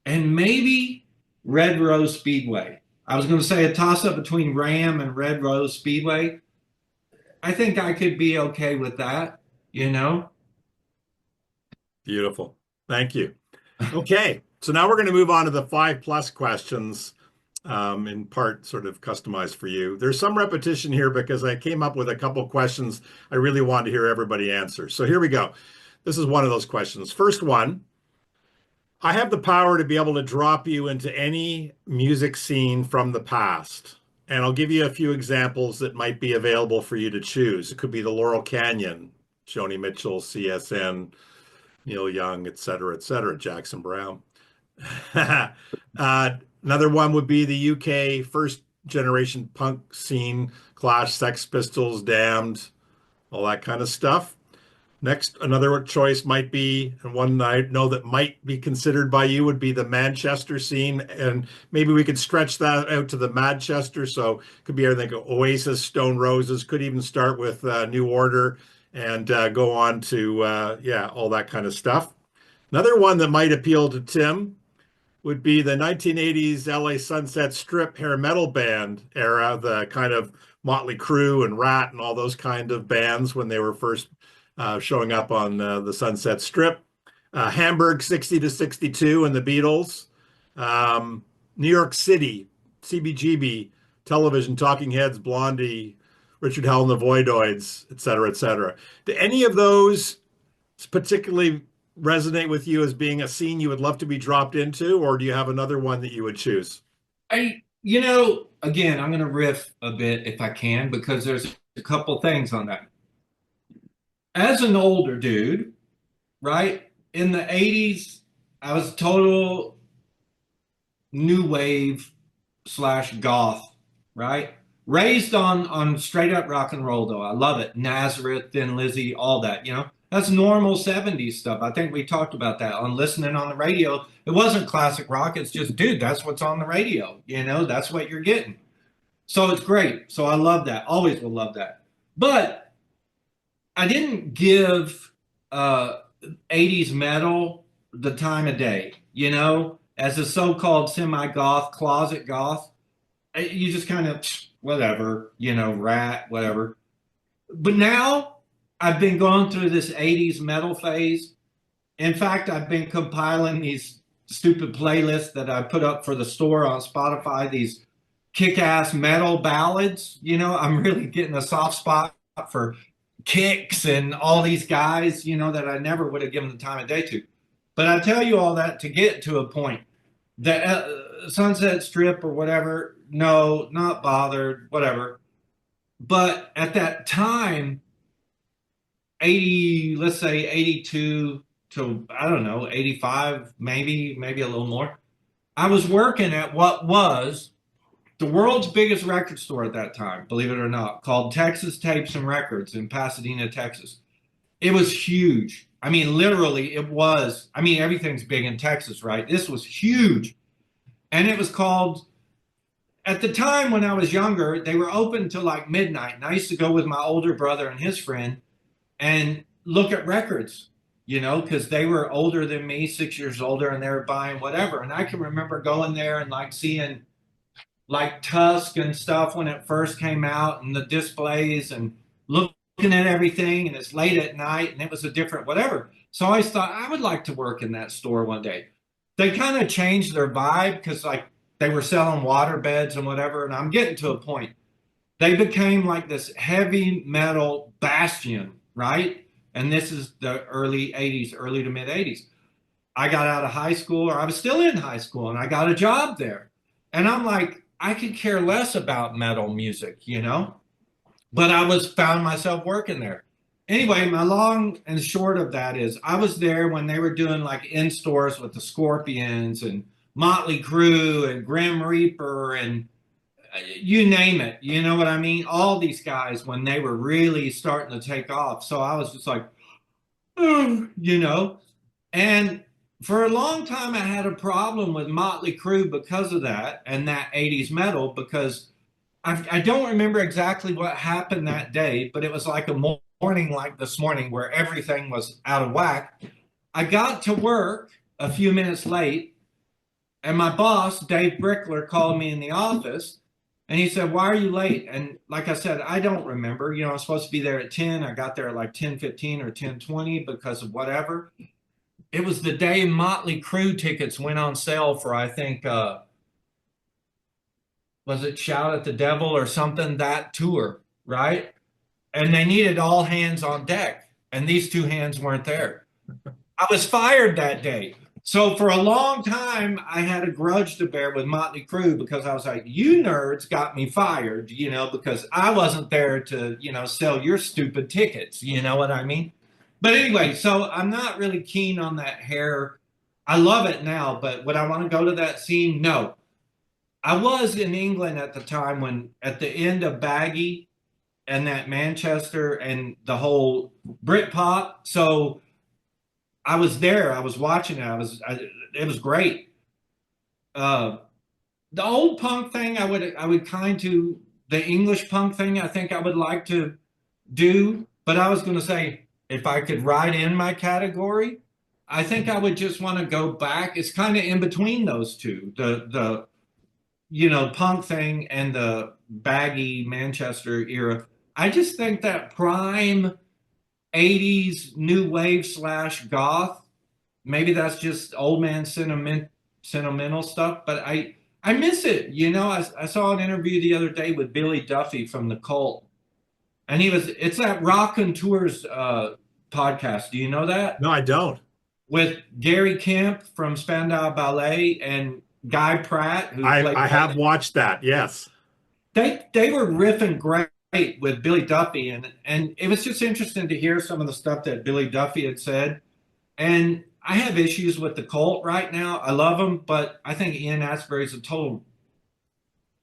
and maybe Red Rose Speedway. I was going to say a toss up between Ram and Red Rose Speedway. I think I could be okay with that, you know? Beautiful. Thank you. Okay, so now we're going to move on to the 5+ questions, in part sort of customized for you. There's some repetition here because I came up with a couple questions I really wanted to hear everybody answer. So here we go. This is one of those questions. First one, I have the power to be able to drop you into any music scene from the past. And I'll give you a few examples that might be available for you to choose. It could be the Laurel Canyon, Joni Mitchell, CSN, Neil Young, et cetera, Jackson Brown. Another one would be the UK first generation punk scene, Clash, Sex Pistols, Damned, all that kind of stuff. Next, another choice might be, and one I know that might be considered by you would be the Manchester scene, and maybe we could stretch that out to the Manchester. So it could be everything Oasis, Stone Roses, could even start with New Order and go on to yeah, all that kind of stuff. Another one that might appeal to Tim would be the 1980s LA Sunset Strip hair metal band era, the kind of Motley Crue and Rat and all those kind of bands when they were first showing up on the Sunset Strip. Hamburg 60 to 62 and the Beatles. New York City, CBGB, Television, Talking Heads, Blondie, Richard Hell and the Voidoids, et cetera, et cetera. Do any of those particularly resonate with you as being a scene you would love to be dropped into, or do you have another one that you would choose? Again, I'm going to riff a bit if I can, because there's a couple things on that. As an older dude, right? In the 80s, I was total new wave slash goth, right? Raised on straight up rock and roll though. I love it. Nazareth, Thin Lizzy, all that, you know. That's normal 70s stuff. I think we talked about that on listening on the radio. It wasn't classic rock. It's just, dude, that's what's on the radio. You know, that's what you're getting. So it's great. So I love that. Always will love that. But I didn't give uh 80s metal the time of day, you know, as a so-called semi-goth, closet goth. You just kind of whatever, you know, Rat, whatever. But now I've been going through this 80s metal phase. In fact, I've been compiling these stupid playlists that I put up for the store on Spotify, these kick-ass metal ballads. You know, I'm really getting a soft spot for Kicks and all these guys, you know, that I never would have given the time of day to. But I tell you all that to get to a point. The Sunset Strip or whatever, no, not bothered, whatever. But at that time, 80, let's say 82 to, I don't know, 85, maybe a little more. I was working at what was the world's biggest record store at that time, believe it or not, called Texas Tapes and Records in Pasadena, Texas. It was huge. I mean, literally, it was. I mean, everything's big in Texas, right? This was huge. And it was called, at the time when I was younger, they were open till like midnight. And I used to go with my older brother and his friend and look at records, you know, because they were older than me, 6 years older, and they were buying whatever. And I can remember going there and like seeing like Tusk and stuff when it first came out and the displays and looking at everything. And it's late at night and it was a different whatever. So I always thought I would like to work in that store one day. They kind of changed their vibe because like they were selling water beds and whatever. And I'm getting to a point. they became like this heavy metal bastion, right? And this is the early 80s, early to mid 80s. I got out of high school, or I was still in high school, and I got a job there. And I'm like, I could care less about metal music, you know? But I was found myself working there. Anyway, my long and short of that is I was there when they were doing like in stores with the Scorpions and Motley Crue and Grim Reaper and you name it. You know what I mean? All these guys when they were really starting to take off. So I was just like, you know, and for a long time I had a problem with Motley Crue because of that and that 80s metal because I don't remember exactly what happened that day, but it was like a morning like this morning where everything was out of whack. I got to work a few minutes late, and my boss, Dave Brickler, called me in the office and he said, "Why are you late?" And like I said, I don't remember. You know, I was supposed to be there at 10. I got there at like 10:15 or 10:20 because of whatever. It was the day Motley Crue tickets went on sale for, I think, was it Shout at the Devil or something, that tour, right? And they needed all hands on deck, and these two hands weren't there. I was fired that day. So for a long time, I had a grudge to bear with Motley Crue because I was like, you nerds got me fired, you know, because I wasn't there to, you know, sell your stupid tickets. You know what I mean? But anyway, so I'm not really keen on that hair. I love it now, but would I want to go to that scene? No. I was in England at the time when, at the end of Baggy and that Manchester and the whole Britpop. So I was there. I was watching it. It was great. Uh, the old punk thing, I would kind to the English punk thing. I think I would like to do, but I was going to say if I could write in my category, I think I would just want to go back. It's kind of in between those two. The you know, punk thing and the baggy Manchester era. I just think that prime 80s new wave slash goth, maybe that's just old man sentimental stuff, but I miss it. You know, I saw an interview the other day with Billy Duffy from the Cult, and it's that Rock and Tours podcast. Do you know that? No, I don't. With Gary Kemp from Spandau Ballet and Guy Pratt, who I played I have watched that. Yes. they were riffing great with Billy Duffy, and it was just interesting to hear some of the stuff that Billy Duffy had said. And I have issues with the Cult right now. I love him, but I think Ian Astbury's a total,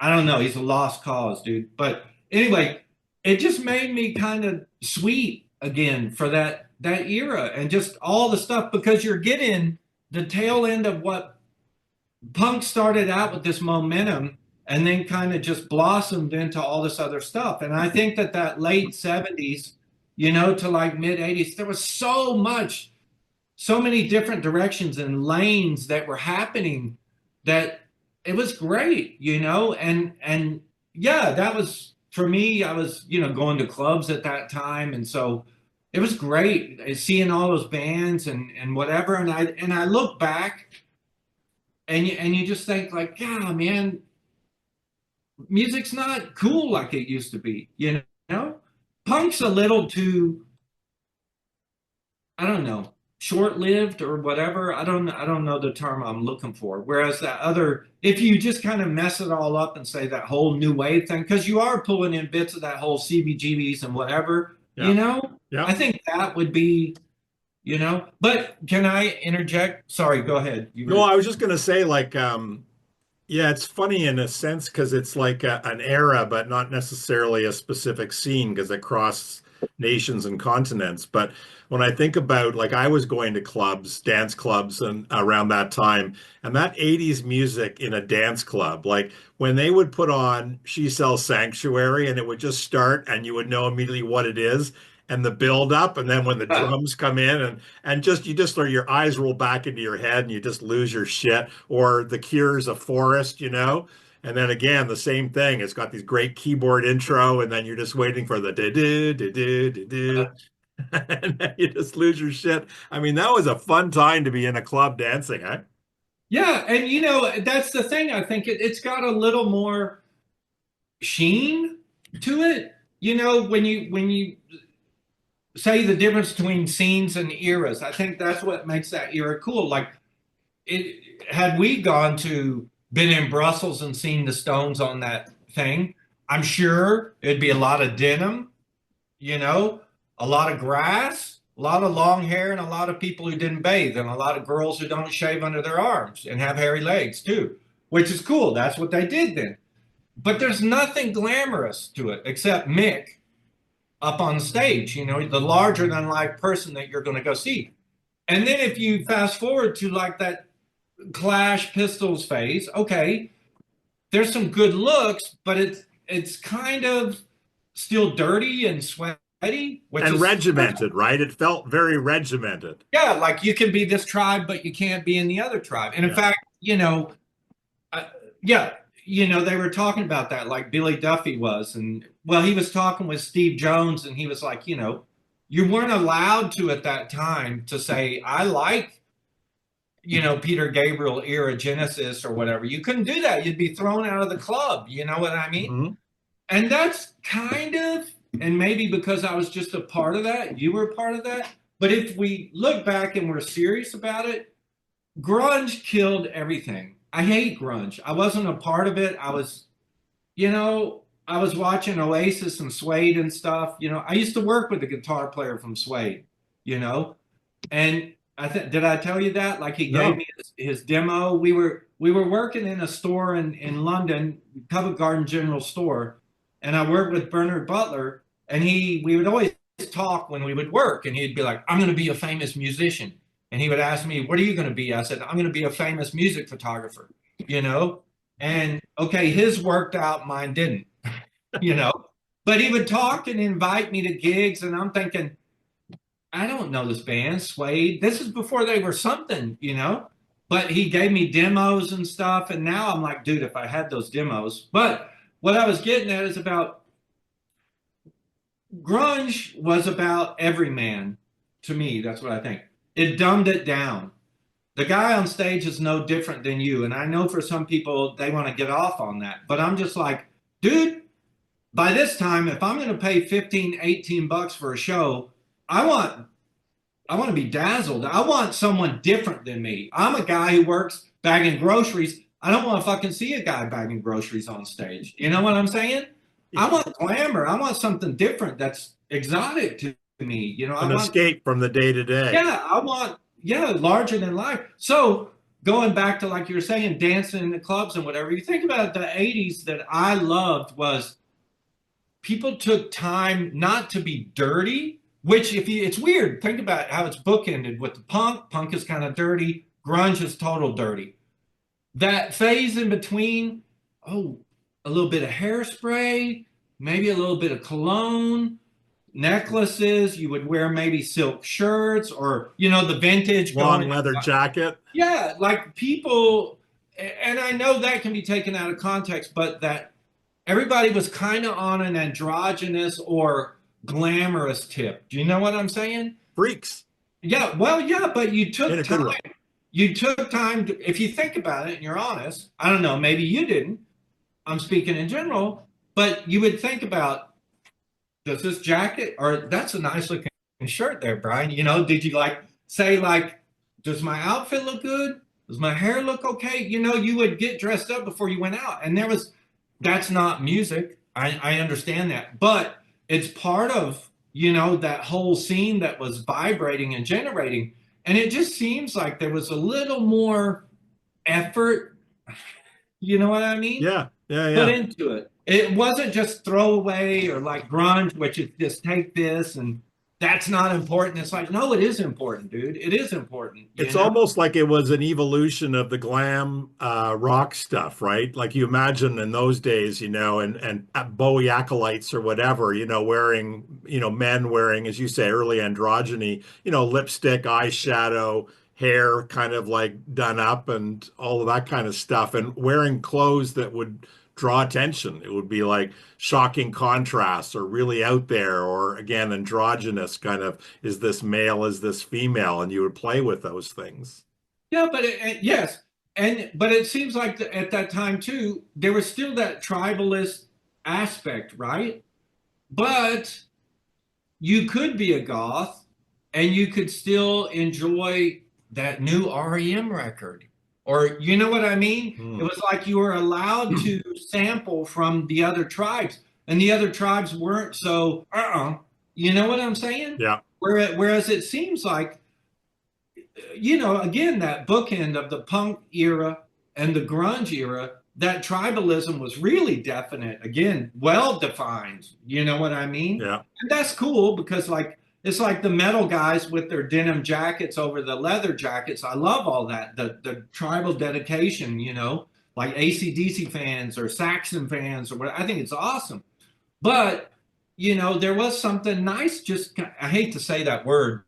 I don't know, he's a lost cause, dude. But anyway, it just made me kind of sweet again for that era and just all the stuff because you're getting the tail end of what punk started out with this momentum and then kind of just blossomed into all this other stuff. And I think that late 70s, you know, to like mid 80s, there was so much, so many different directions and lanes that were happening that it was great, you know, and yeah, that was for me. I was, you know, going to clubs at that time, and so it was great seeing all those bands and whatever. And I look back and you just think like, yeah, man, music's not cool like it used to be, you know? Punk's a little too, I don't know, short-lived or whatever. I don't know the term I'm looking for. Whereas that other, if you just kind of mess it all up and say that whole new wave thing, because you are pulling in bits of that whole CBGBs and whatever, you Yeah. know, Yeah. I think that would be, you know. But can I interject? Sorry, go ahead. You No, were I was just gonna say, like, yeah, it's funny in a sense because it's like an era, but not necessarily a specific scene because it crosses nations and continents. But when I think about, like, I was going to clubs, dance clubs, and around that time, and that 80s music in a dance club, like when they would put on She Sells Sanctuary and it would just start and you would know immediately what it is. And the build up, and then when the drums come in, and just you just your eyes roll back into your head, and you just lose your shit. Or The Cure's A Forest, you know. And then again, the same thing. It's got these great keyboard intro, and then you're just waiting for the do do do do do do, and then you just lose your shit. I mean, that was a fun time to be in a club dancing, eh? yeah, and you know that's the thing. I think it's got a little more sheen to it. When you say the difference between scenes and eras, I think that's what makes that era cool. Like it had we gone to been in Brussels and seen the Stones on that thing, I'm sure it'd be a lot of denim, you know, a lot of grass, a lot of long hair, and a lot of people who didn't bathe, and a lot of girls who don't shave under their arms and have hairy legs too, which is cool. That's what they did then. But there's nothing glamorous to it except Mick up on stage, the larger than life person that you're going to go see. And then if you fast forward to like that Clash Pistols phase, okay, there's some good looks, but it's kind of still dirty and sweaty, which And is regimented, right? It felt very regimented. yeah, like you can be this tribe, but you can't be in the other tribe. And in Yeah. fact, uh, yeah, they were talking about that, like Billy Duffy was, and well, he was talking with Steve Jones, and he was like, you weren't allowed to at that time to say I like Peter Gabriel era Genesis or whatever. You couldn't do that. You'd be thrown out of the club. You know what I mean? Hmm. And that's kind of, and maybe because I was just a part of that, you were a part of that. But if we look back and we're serious about it, grunge killed everything. I hate grunge. I wasn't a part of it. I was watching Oasis and Suede and stuff. I used to work with a guitar player from Suede, you know, and did I tell you that? Like he gave No. me his demo. We were working in a store in London, Covent Garden General Store, and I worked with Bernard Butler, and we would always talk when we would work, and he'd be like, "I'm going to be a famous musician," and he would ask me, "What are you going to be?" I said, "I'm going to be a famous music photographer," you know. And okay, his worked out, mine didn't, you know. But he would talk and invite me to gigs, and I'm thinking, I don't know this band, Suede. This is before they were something. But he gave me demos and stuff. And now I'm like, dude, if I had those demos. But what I was getting at is about grunge was about every man to me. That's what I think. It dumbed it down. The guy on stage is no different than you. And I know for some people, they want to get off on that. But I'm just like, dude, by this time, if I'm going to pay 15, 18 bucks for a show, I want I want to be dazzled. I want someone different than me. I'm a guy who works bagging groceries. I don't want to fucking see a guy bagging groceries on stage. You know what I'm saying? I want glamour. I want something different that's exotic to me. I An want, escape from the day to day. yeah, larger than life. So going back to like you were saying, dancing in the clubs and whatever, you think about the 80s that I loved was people took time not to be dirty, which it's weird. Think about how it's bookended with the punk. Punk is kind of dirty. Grunge is total dirty. That phase in between, oh, a little bit of hairspray, maybe a little bit of cologne, necklaces. You would wear maybe silk shirts or, the vintage Long going. leather jacket. Yeah, like people, and I know that can be taken out of context, but that everybody was kind of on an androgynous or glamorous tip. Do you know what I'm saying? Freaks Yeah, well, yeah, but you in took a good time. way. You took time to, if you think about it and you're honest, I don't know, maybe you didn't. I'm speaking in general, but you would think about, does this jacket, or that's a nice looking shirt there, Brian? Did you like say like, does my outfit look good? Does my hair look okay? You would get dressed up before you went out. And that's not music. I understand that. But it's part of, that whole scene that was vibrating and generating. And it just seems like there was a little more effort, you know what I mean? Yeah, yeah, Put yeah. into it. It wasn't just throwaway or like grunge, which is just take this and that's not important. It's like, no, it is important, dude. It is important, It's almost like it was an evolution of the glam rock stuff, right? Like you imagine in those days, and Bowie acolytes or whatever, wearing, men wearing, as you say, early androgyny, lipstick, eyeshadow, hair kind of like done up and all of that kind of stuff, and wearing clothes that would draw attention. It would be like shocking contrasts or really out there, or again, androgynous kind of, is this male, is this female? And you would play with those things. Yeah, but yes, but it seems like at that time too, there was still that tribalist aspect, right? But you could be a goth and you could still enjoy that new REM record. Or you know what I mean? It Hmm. was like you were allowed to sample from the other tribes, and the other tribes weren't so You know what I'm saying? Yeah. Whereas it seems like, again, that bookend of the punk era and the grunge era, that tribalism was really definite. Again, well defined. You know what I mean? Yeah. And that's cool because, like, it's like the metal guys with their denim jackets over the leather jackets. I love all that. The tribal dedication, like AC/DC fans or Saxon fans or what. I think it's awesome. But, there was something nice. I hate to say that word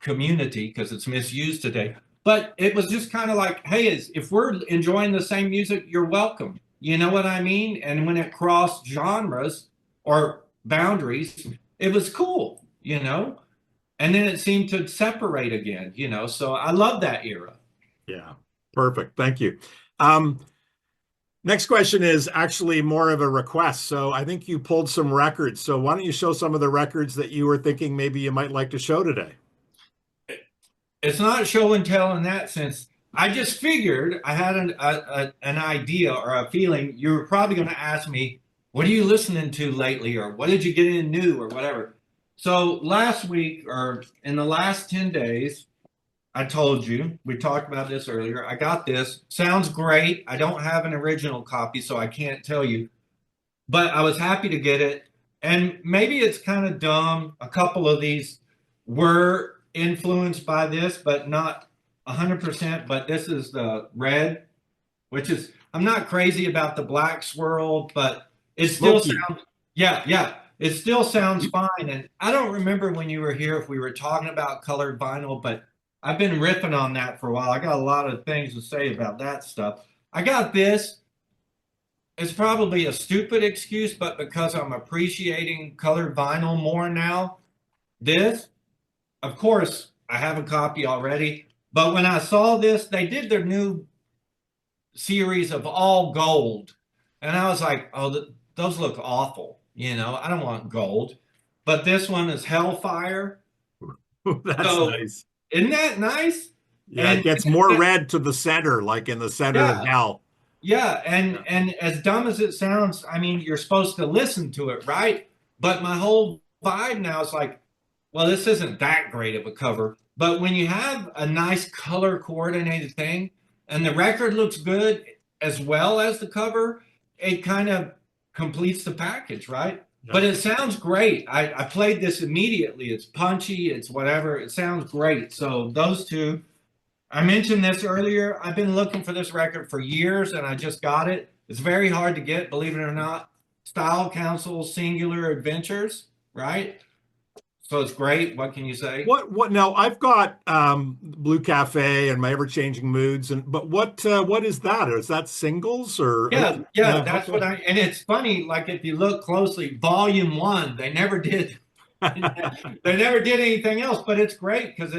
community because it's misused today. But it was just kind of like, hey, if we're enjoying the same music, you're welcome. You know what I mean? And when it crossed genres or boundaries, it was cool. And then it seemed to separate again. So I love that era. Yeah. Perfect. Thank you. Um, Next question is actually more of a request. So I think you pulled some records. So why don't you show some of the records that you were thinking maybe you might like to show today? It's not show and tell in that sense. I just figured I had an idea or a feeling you were probably going to ask me, what are you listening to lately? Or what did you get in new or whatever? So last week or in the last 10 days, I told you, we talked about this earlier. I got this. Sounds great. I don't have an original copy, so I can't tell you, but I was happy to get it. And maybe it's kind of dumb. A couple of these were influenced by this, but not 100%. But this is the red, which is, I'm not crazy about the black swirl, but it still Smoky. sounds, yeah, yeah, it still sounds fine. And I don't remember when you were here if we were talking about colored vinyl, but I've been riffing on that for a while. I got a lot of things to say about that stuff. I got this. It's probably a stupid excuse, but because I'm appreciating colored vinyl more now, this, of course, I have a copy already. But when I saw this, they did their new series of all gold. And I was like, oh, those look awful. I don't want gold. But this one is Hellfire. That's So nice. isn't that nice? Yeah, it And gets more red to the center, like in the center of yeah, hell. yeah, and Yeah. and as dumb as it sounds, I mean, you're supposed to listen to it, right? But my whole vibe now is like, well, this isn't that great of a cover. But when you have a nice color coordinated thing and the record looks good as well as the cover, it kind of completes the package, right? Yeah. But it sounds great. I played this immediately. It's punchy, it's whatever. It sounds great. So those two. I mentioned this earlier. I've been looking for this record for years and I just got it. It's very hard to get, believe it or not. Style Council Singular Adventures, right? So it's great. What can you say? What now I've got Blue Cafe and my ever-changing moods but what is that? Is that singles or Yeah, yeah, yeah, that's okay. and it's funny, like if you look closely, volume one, they never did they never did anything else, but it's great because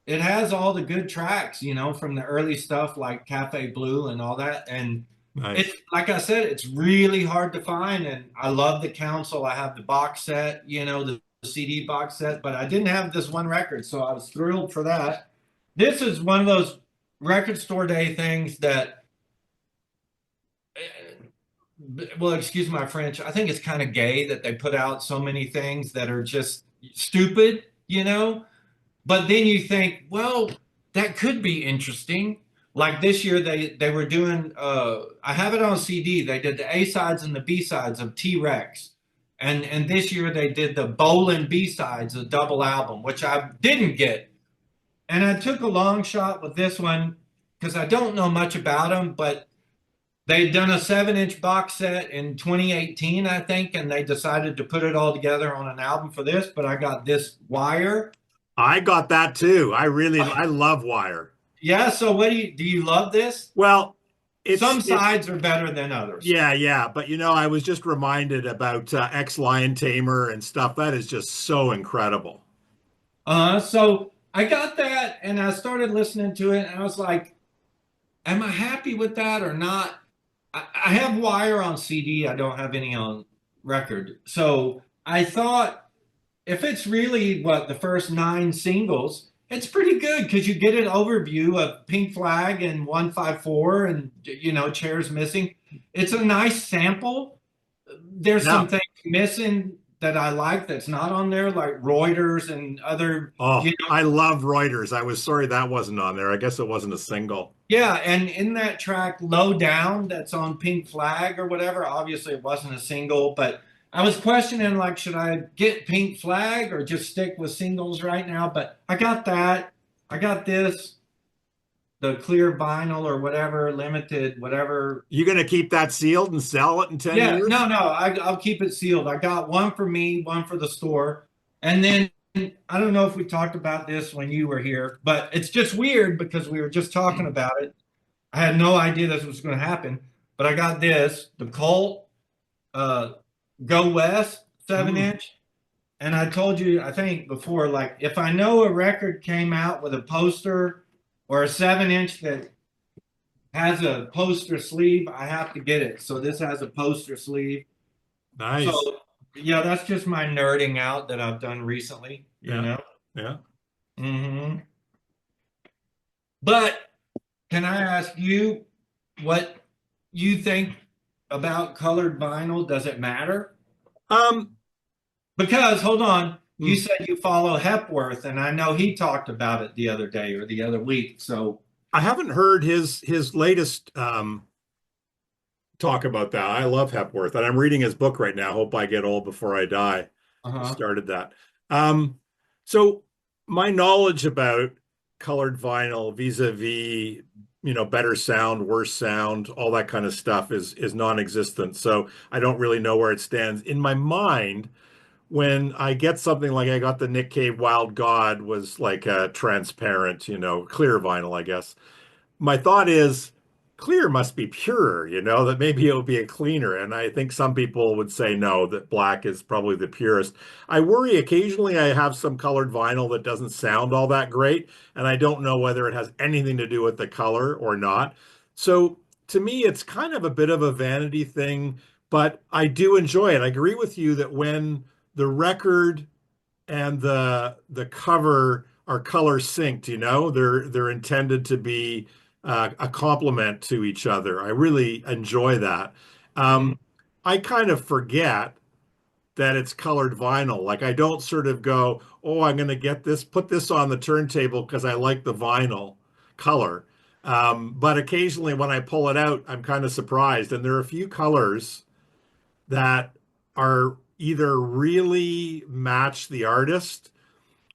it has all the good tracks, from the early stuff like Cafe Blue and all that. And it's Nice. like I said, it's really hard to find. And I love the Council. I have the box set, the CD box set, but I didn't have this one record, so I was thrilled for that. This is one of those record store day things that, well, excuse my French, I think it's kind of gay that they put out so many things that are just stupid. But then you think, well, that could be interesting. Like this year, they were doing. I have it on CD. They did the A sides and the B sides of T Rex, and this year they did the Bolin B sides, a double album, which I didn't get. And I took a long shot with this one because I don't know much about them, but they'd done a 7-inch box set in 2018, I think, and they decided to put it all together on an album for this. But I got this Wire. I got that too. I love Wire. Yeah, so what do you love this? Well, Some it sides are better than others. yeah, yeah, but I was just reminded about Ex Lion Tamer and stuff. That is just so incredible. So I got that and I started listening to it and I was like, am I happy with that or not? I have Wire on CD. I don't have any on record. So I thought if it's really what the first nine singles, it's pretty good because you get an overview of Pink Flag and 154 and Chairs Missing. It's a nice sample. There's Yeah. some things missing that I like that's not on there, like Reuters and other, Oh, I love Reuters. I was sorry that wasn't on there. I guess it wasn't a single. yeah, and in that track, Low Down, that's on Pink Flag or whatever, obviously it wasn't a single, but I was questioning, like, should I get Pink Flag or just stick with singles right now? But I got that. I got this, the clear vinyl or whatever, limited, whatever. You gonna keep that sealed and sell it in 10 Yeah, years? no, I'll keep it sealed. I got one for me, one for the store. And then I don't know if we talked about this when you were here, but it's just weird because we were just talking about it. I had no idea this was going to happen, but I got this, the Colt uh, Go West 7 Mm, inch. And I told you, I think before, like if I know a record came out with a poster or a 7 inch that has a poster sleeve, I have to get it. So this has a poster sleeve. So nice. yeah, that's just my nerding out that I've done recently, Yeah. Yeah. hmm But can I ask you what you think about colored vinyl? Does it matter? Um, Because hold on, you mm, said you follow Hepworth, and I know he talked about it the other day or the other week. So I haven't heard his latest talk about that. I love Hepworth, and I'm reading his book right now. Hope I get old before I die. I uh-huh. started that. Um, so my knowledge about colored vinyl vis-a-vis, better sound, worse sound, all that kind of stuff is non-existent. So I don't really know where it stands. In my mind, when I get something like I got the Nick Cave Wild God was like a transparent, clear vinyl, I guess my thought is clear must be purer, that maybe it'll be a cleaner. And I think some people would say no, that black is probably the purest. I worry occasionally I have some colored vinyl that doesn't sound all that great, and I don't know whether it has anything to do with the color or not. So to me, it's kind of a bit of a vanity thing, but I do enjoy it. I agree with you that when the record and the cover are color synced, they're intended to be a complement to each other. I really enjoy that. Mhm. um, I kind of forget that it's colored vinyl. Like I don't sort of go, oh, I'm going to get this, put this on the turntable because I like the vinyl color. But occasionally when I pull it out, I'm kind of surprised, and there are a few colors that are either really match the artist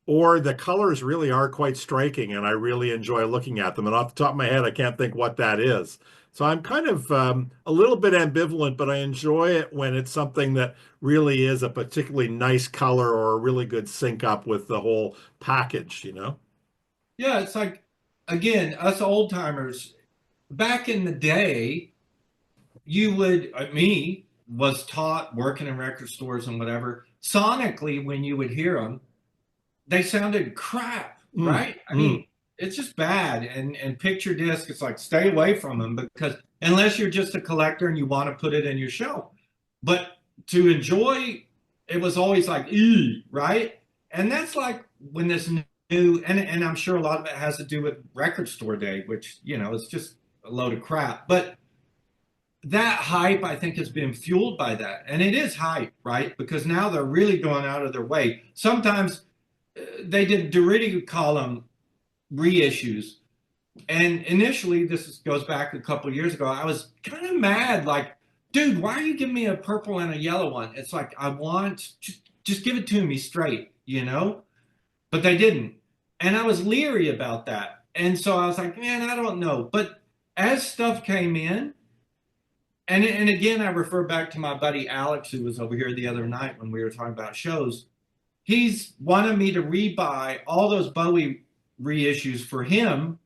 or the colors really are quite striking and I really enjoy looking at them. And off the top of my head, I can't think what that is. So I'm kind of a little bit ambivalent, but I enjoy it when it's something that really is a particularly nice color or a really good sync up with the whole package. Yeah, it's like again, us old timers back in the day, you would me was taught working in record stores and whatever sonically when you would hear them they sounded crap, Mm, right? I mm. mean, it's just bad. And picture disc, it's like stay away from them because unless you're just a collector and you want to put it in your show, but to enjoy, it was always like, ew, right? And that's like when this new, and I'm sure a lot of it has to do with record store day, which is just a load of crap. But that hype, I think, has been fueled by that, and it is hype, right? Because now they're really going out of their way. Sometimes they did Doritti column reissues. And initially, goes back a couple of years ago. I was kind of mad, like, dude, why are you giving me a purple and a yellow one? It's like I want just give it to me straight. But they didn't, and I was leery about that. And so I was like, man, I don't know. But as stuff came in, and again, I refer back to my buddy Alex, who was over here the other night when we were talking about shows. He's wanted me to rebuy all those Bowie reissues for him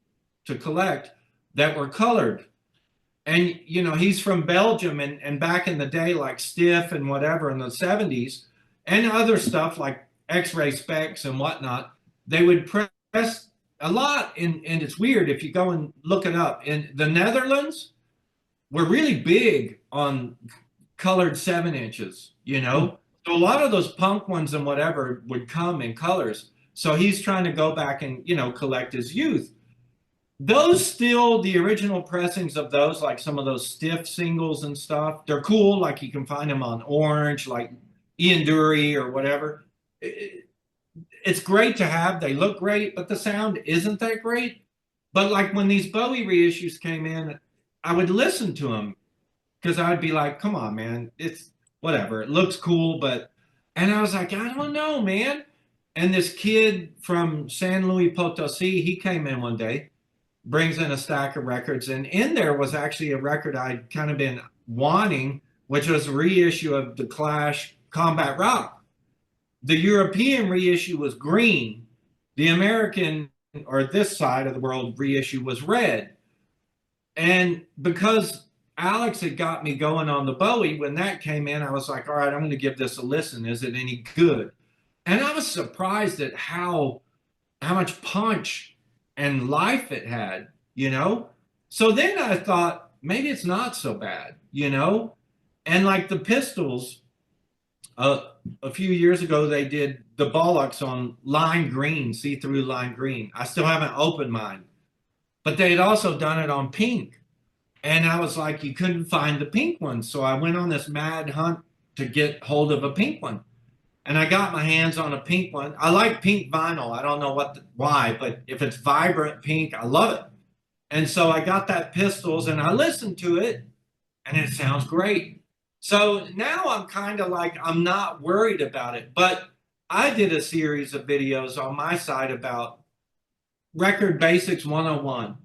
to collect that were colored. And he's from Belgium, and back in the day, like Stiff and whatever in the 70s, and other stuff like X-ray specs and whatnot, they would press a lot. And it's weird if you go and look it up. In the Netherlands, we're really big on colored 7 inches, you know? So a lot of those punk ones and whatever would come in colors. So he's trying to go back and, collect his youth. Those still, the original pressings of those, like some of those stiff singles and stuff, they're cool. Like you can find them on Orange, like Ian Dury or whatever. It's great to have. They look great, but the sound isn't that great. But like when these Bowie reissues came in, I would listen to them because I'd be like, come on, man, it's whatever. It looks cool, and I was like, I don't know, man. And this kid from San Luis Potosi, he came in one day, brings in a stack of records, and in there was actually a record I'd kind of been wanting, which was a reissue of The Clash Combat Rock. The European reissue was green. The American, or this side of the world, reissue was red. And because Alex had got me going on the Bowie, when that came in, I was like, all right, I'm going to give this a listen. Is it any good? And I was surprised at how much punch and life it had, you know? So then I thought, maybe it's not so bad, you know? And like the Pistols, a few years ago, they did the Bollocks on lime green, see-through lime green. I still haven't opened mine, but they had also done it on pink. And I was like, you couldn't find the pink one. So I went on this mad hunt to get hold of a pink one. And I got my hands on a pink one. I like pink vinyl. I don't know why, but if it's vibrant pink, I love it. And so I got that Pistols and I listened to it and it sounds great. So now I'm kind of like, I'm not worried about it. But I did a series of videos on my side about Record Basics 101,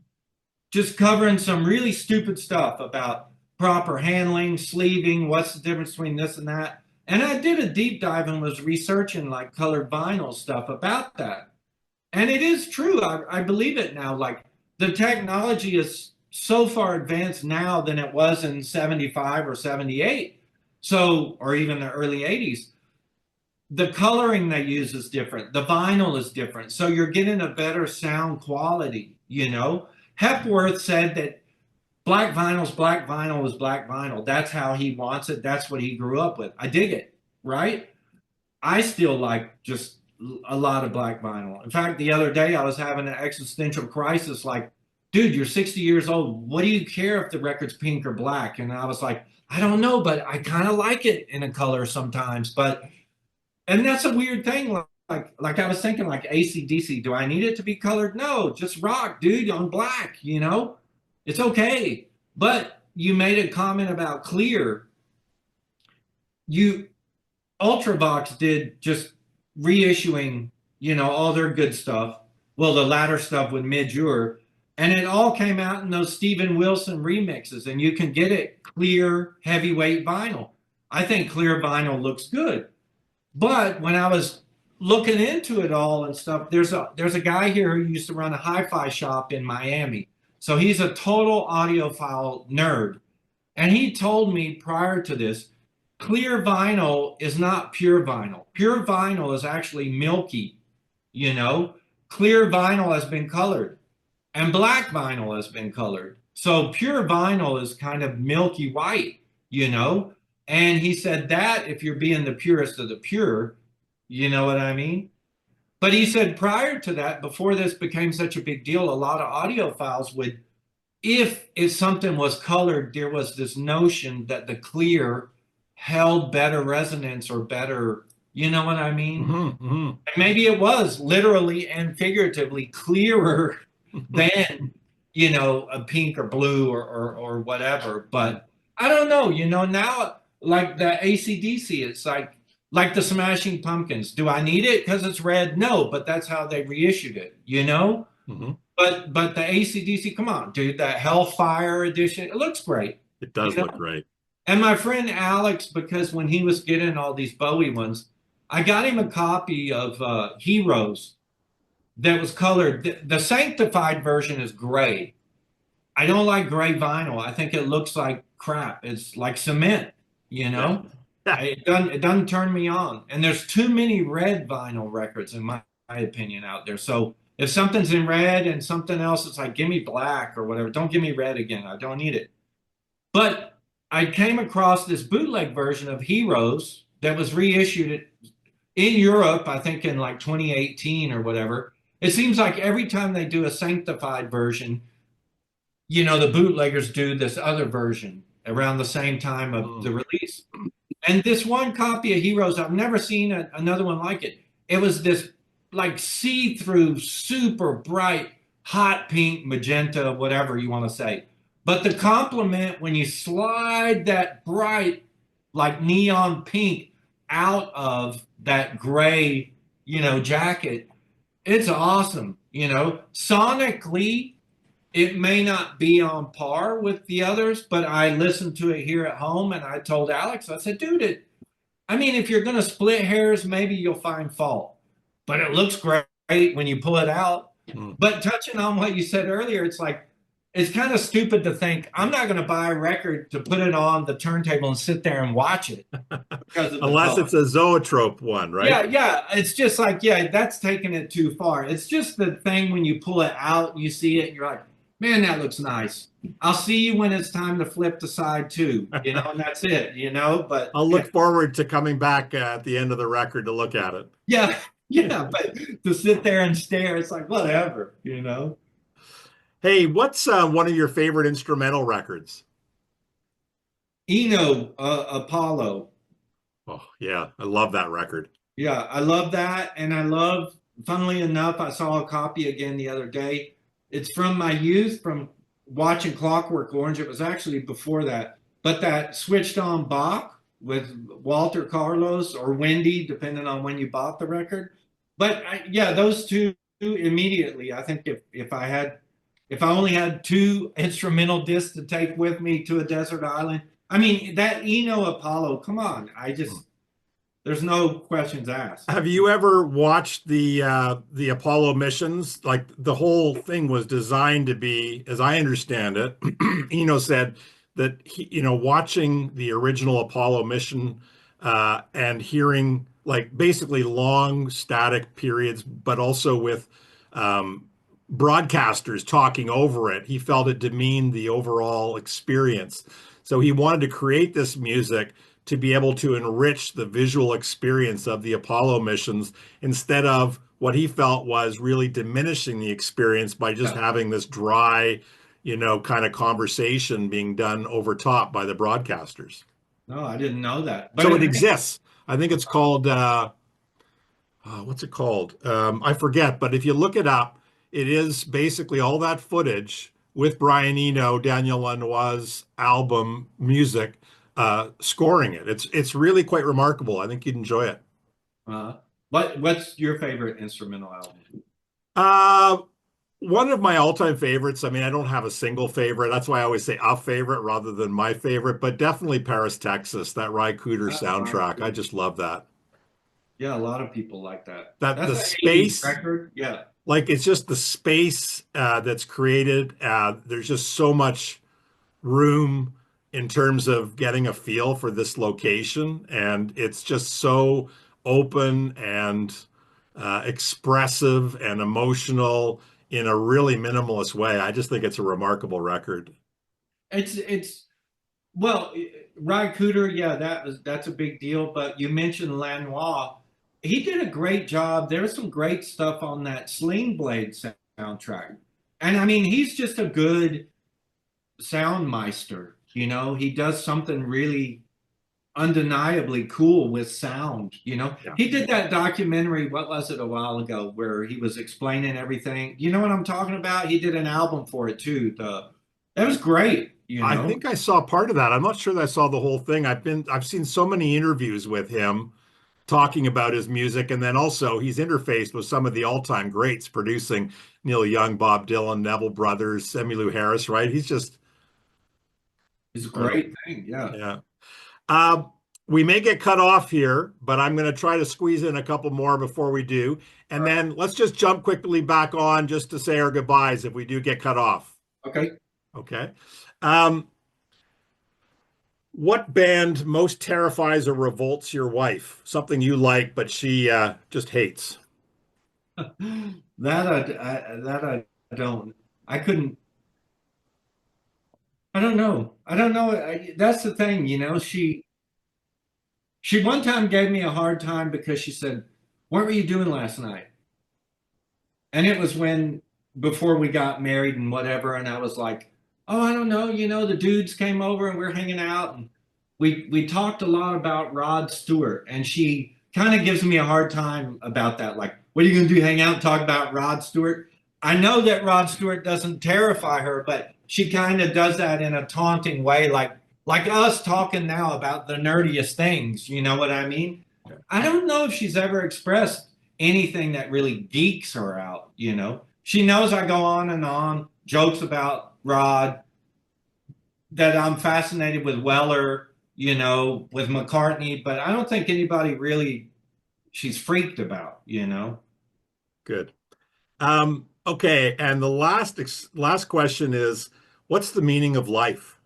just covering some really stupid stuff about proper handling, sleeving, what's the difference between this and that. And I did a deep dive and was researching like colored vinyl stuff about that. And it is true. I believe it now. Like the technology is so far advanced now than it was in 75 or 78. So, or even the early 80s. The coloring they use is different. The vinyl is different. So you're getting a better sound quality, you know? Hepworth said that black vinyl is black vinyl is black vinyl. That's how he wants it. That's what he grew up with. I dig it, right? I still like just a lot of black vinyl. In fact, the other day I was having an existential crisis like, dude, you're 60 years old. What do you care if the record's pink or black? And I was like, I don't know, but I kind of like it in a color sometimes. And that's a weird thing. Like I was thinking like AC/DC, do I need it to be colored? No, just rock, dude, on black, you know? It's okay. But you made a comment about clear. You Ultravox did just reissuing, all their good stuff. Well, the latter stuff with Midure, and it all came out in those Steven Wilson remixes, and you can get it clear heavyweight vinyl. I think clear vinyl looks good. But when I was looking into it all and stuff, there's a guy here who used to run a hi-fi shop in Miami. So he's a total audiophile nerd. And he told me prior to this, clear vinyl is not pure vinyl. Pure vinyl is actually milky, you know. Clear vinyl has been colored and black vinyl has been colored. So pure vinyl is kind of milky white, you know. And he said that if you're being the purest of the pure, you know what I mean? But he said prior to that, before this became such a big deal, a lot of audiophiles would, if something was colored, there was this notion that the clear held better resonance or better, you know what I mean? And maybe it was literally and figuratively clearer than, a pink or blue or whatever. But I don't know, now like the AC/DC, it's like the Smashing Pumpkins. Do I need it because it's red? No, but that's how they reissued it, you know? Mm-hmm. But the AC/DC, come on, dude, that Hellfire edition, it looks great. It does look great. And my friend Alex, because when he was getting all these Bowie ones, I got him a copy of Heroes that was colored. The sanctified version is gray. I don't like gray vinyl. I think it looks like crap. It's like cement, you know? Yeah. It doesn't turn me on. And there's too many red vinyl records, in my opinion, out there. So if something's in red and something else, it's like, give me black or whatever. Don't give me red again. I don't need it. But I came across this bootleg version of Heroes that was reissued in Europe, I think in like 2018 or whatever. It seems like every time they do a sanctified version, the bootleggers do this other version around the same time of Mm. the release. And this one copy of Heroes, I've never seen another one like it. It was this like see-through, super bright, hot pink, magenta, whatever you want to say. But the complement, when you slide that bright, like neon pink out of that gray, jacket, it's awesome. Sonically, it may not be on par with the others, but I listened to it here at home and I told Alex, I said, dude, if you're going to split hairs, maybe you'll find fault, but it looks great when you pull it out. Mm. But touching on what you said earlier, it's like, it's kind of stupid to think I'm not going to buy a record to put it on the turntable and sit there and watch it because of the Unless color. it's a zoetrope one, right? Yeah, yeah. It's just like, yeah, that's taking it too far. It's just the thing when you pull it out and you see it and you're like, man, that looks nice. I'll see you when it's time to flip the side too, and that's it. But I'll yeah, look forward to coming back at the end of the record to look at it. yeah, yeah. But to sit there and stare, it's like, whatever. Hey, what's one of your favorite instrumental records? Apollo. Oh, yeah, I love that record. Yeah, I love that. And I love, funnily enough, I saw a copy again the other day. It's from my youth, from watching Clockwork Orange. It was actually before that. But that switched on Bach with Walter Carlos or Wendy, depending on when you bought the record. But yeah, those two immediately. I think if I only had two instrumental discs to take with me to a desert island, that Apollo, come on. There's no questions asked. Have you ever watched the Apollo missions? Like the whole thing was designed to be, as I understand it, Eno said that watching the original Apollo mission and hearing like basically long static periods, but also with um, broadcasters talking over it, he felt it demeaned the overall experience. So he wanted to create this music to be able to enrich the visual experience of the Apollo missions instead of what he felt was really diminishing the experience by just Yeah. having this dry, kind of conversation being done over top by the broadcasters. No, I didn't know that. But So it exists. I think it's called what's it called? I forget, but if you look it up, it is basically all that footage with Brian Eno, Daniel Lanois' album music, scoring it. It's really quite remarkable. I think you'd enjoy it. uh, what's your favorite instrumental album? Uh, One of my all-time favorites. I mean, I don't have a single favorite. That's why I always say a favorite rather than my favorite, but definitely Paris, Texas, that Ry Cooder soundtrack. I just love that. Yeah, a lot of people like that. That That's the an 80s space. record. Yeah. Like it's just the space that's created. There's just so much room in terms of getting a feel for this location, and it's just so open and expressive and emotional in a really minimalist way. I just think it's a remarkable record. It's well, Ry Cooder, yeah, that's a big deal. But you mentioned Lanois. He did a great job. There was some great stuff on that Sling Blade soundtrack. And he's just a good soundmeister. He does something really undeniably cool with sound. Yeah. He did that documentary, what was it, a while ago, where he was explaining everything. You know what I'm talking about? He did an album for it too. That was great. I think I saw part of that. I'm not sure that I saw the whole thing. I've seen so many interviews with him talking about his music, and then also he's interfaced with some of the all-time greats producing Neil Young, Bob Dylan, Neville Brothers, Emmylou Harris, right? He's just It's a incredible. great thing. Yeah. Yeah. Uh, we may get cut off here, but I'm going to try to squeeze in a couple more before we do. And All right. then let's just jump quickly back on just to say our goodbyes if we do get cut off. Okay. Okay. Um, what band most terrifies or revolts your wife? Something you like, but she just hates. That I don't. I couldn't. I don't know. I don't know. That's the thing, you know. She one time gave me a hard time because she said, "What were you doing last night?" And it was when before we got married and whatever, and I was like, "Oh, I don't know. You know, the dudes came over and we're hanging out, and we talked a lot about Rod Stewart." And she kind of gives me a hard time about that. Like, what are you going to do? Hang out and talk about Rod Stewart? I know that Rod Stewart doesn't terrify her, but she kind of does that in a taunting way, like us talking now about the nerdiest things. You know what I mean? I don't know if she's ever expressed anything that really geeks her out, you know. She knows I go on and on, jokes about Rod, that I'm fascinated with Weller, you know, with McCartney, but I don't think anybody really she's freaked about, you know. Good. Okay, and the last question is, what's the meaning of life?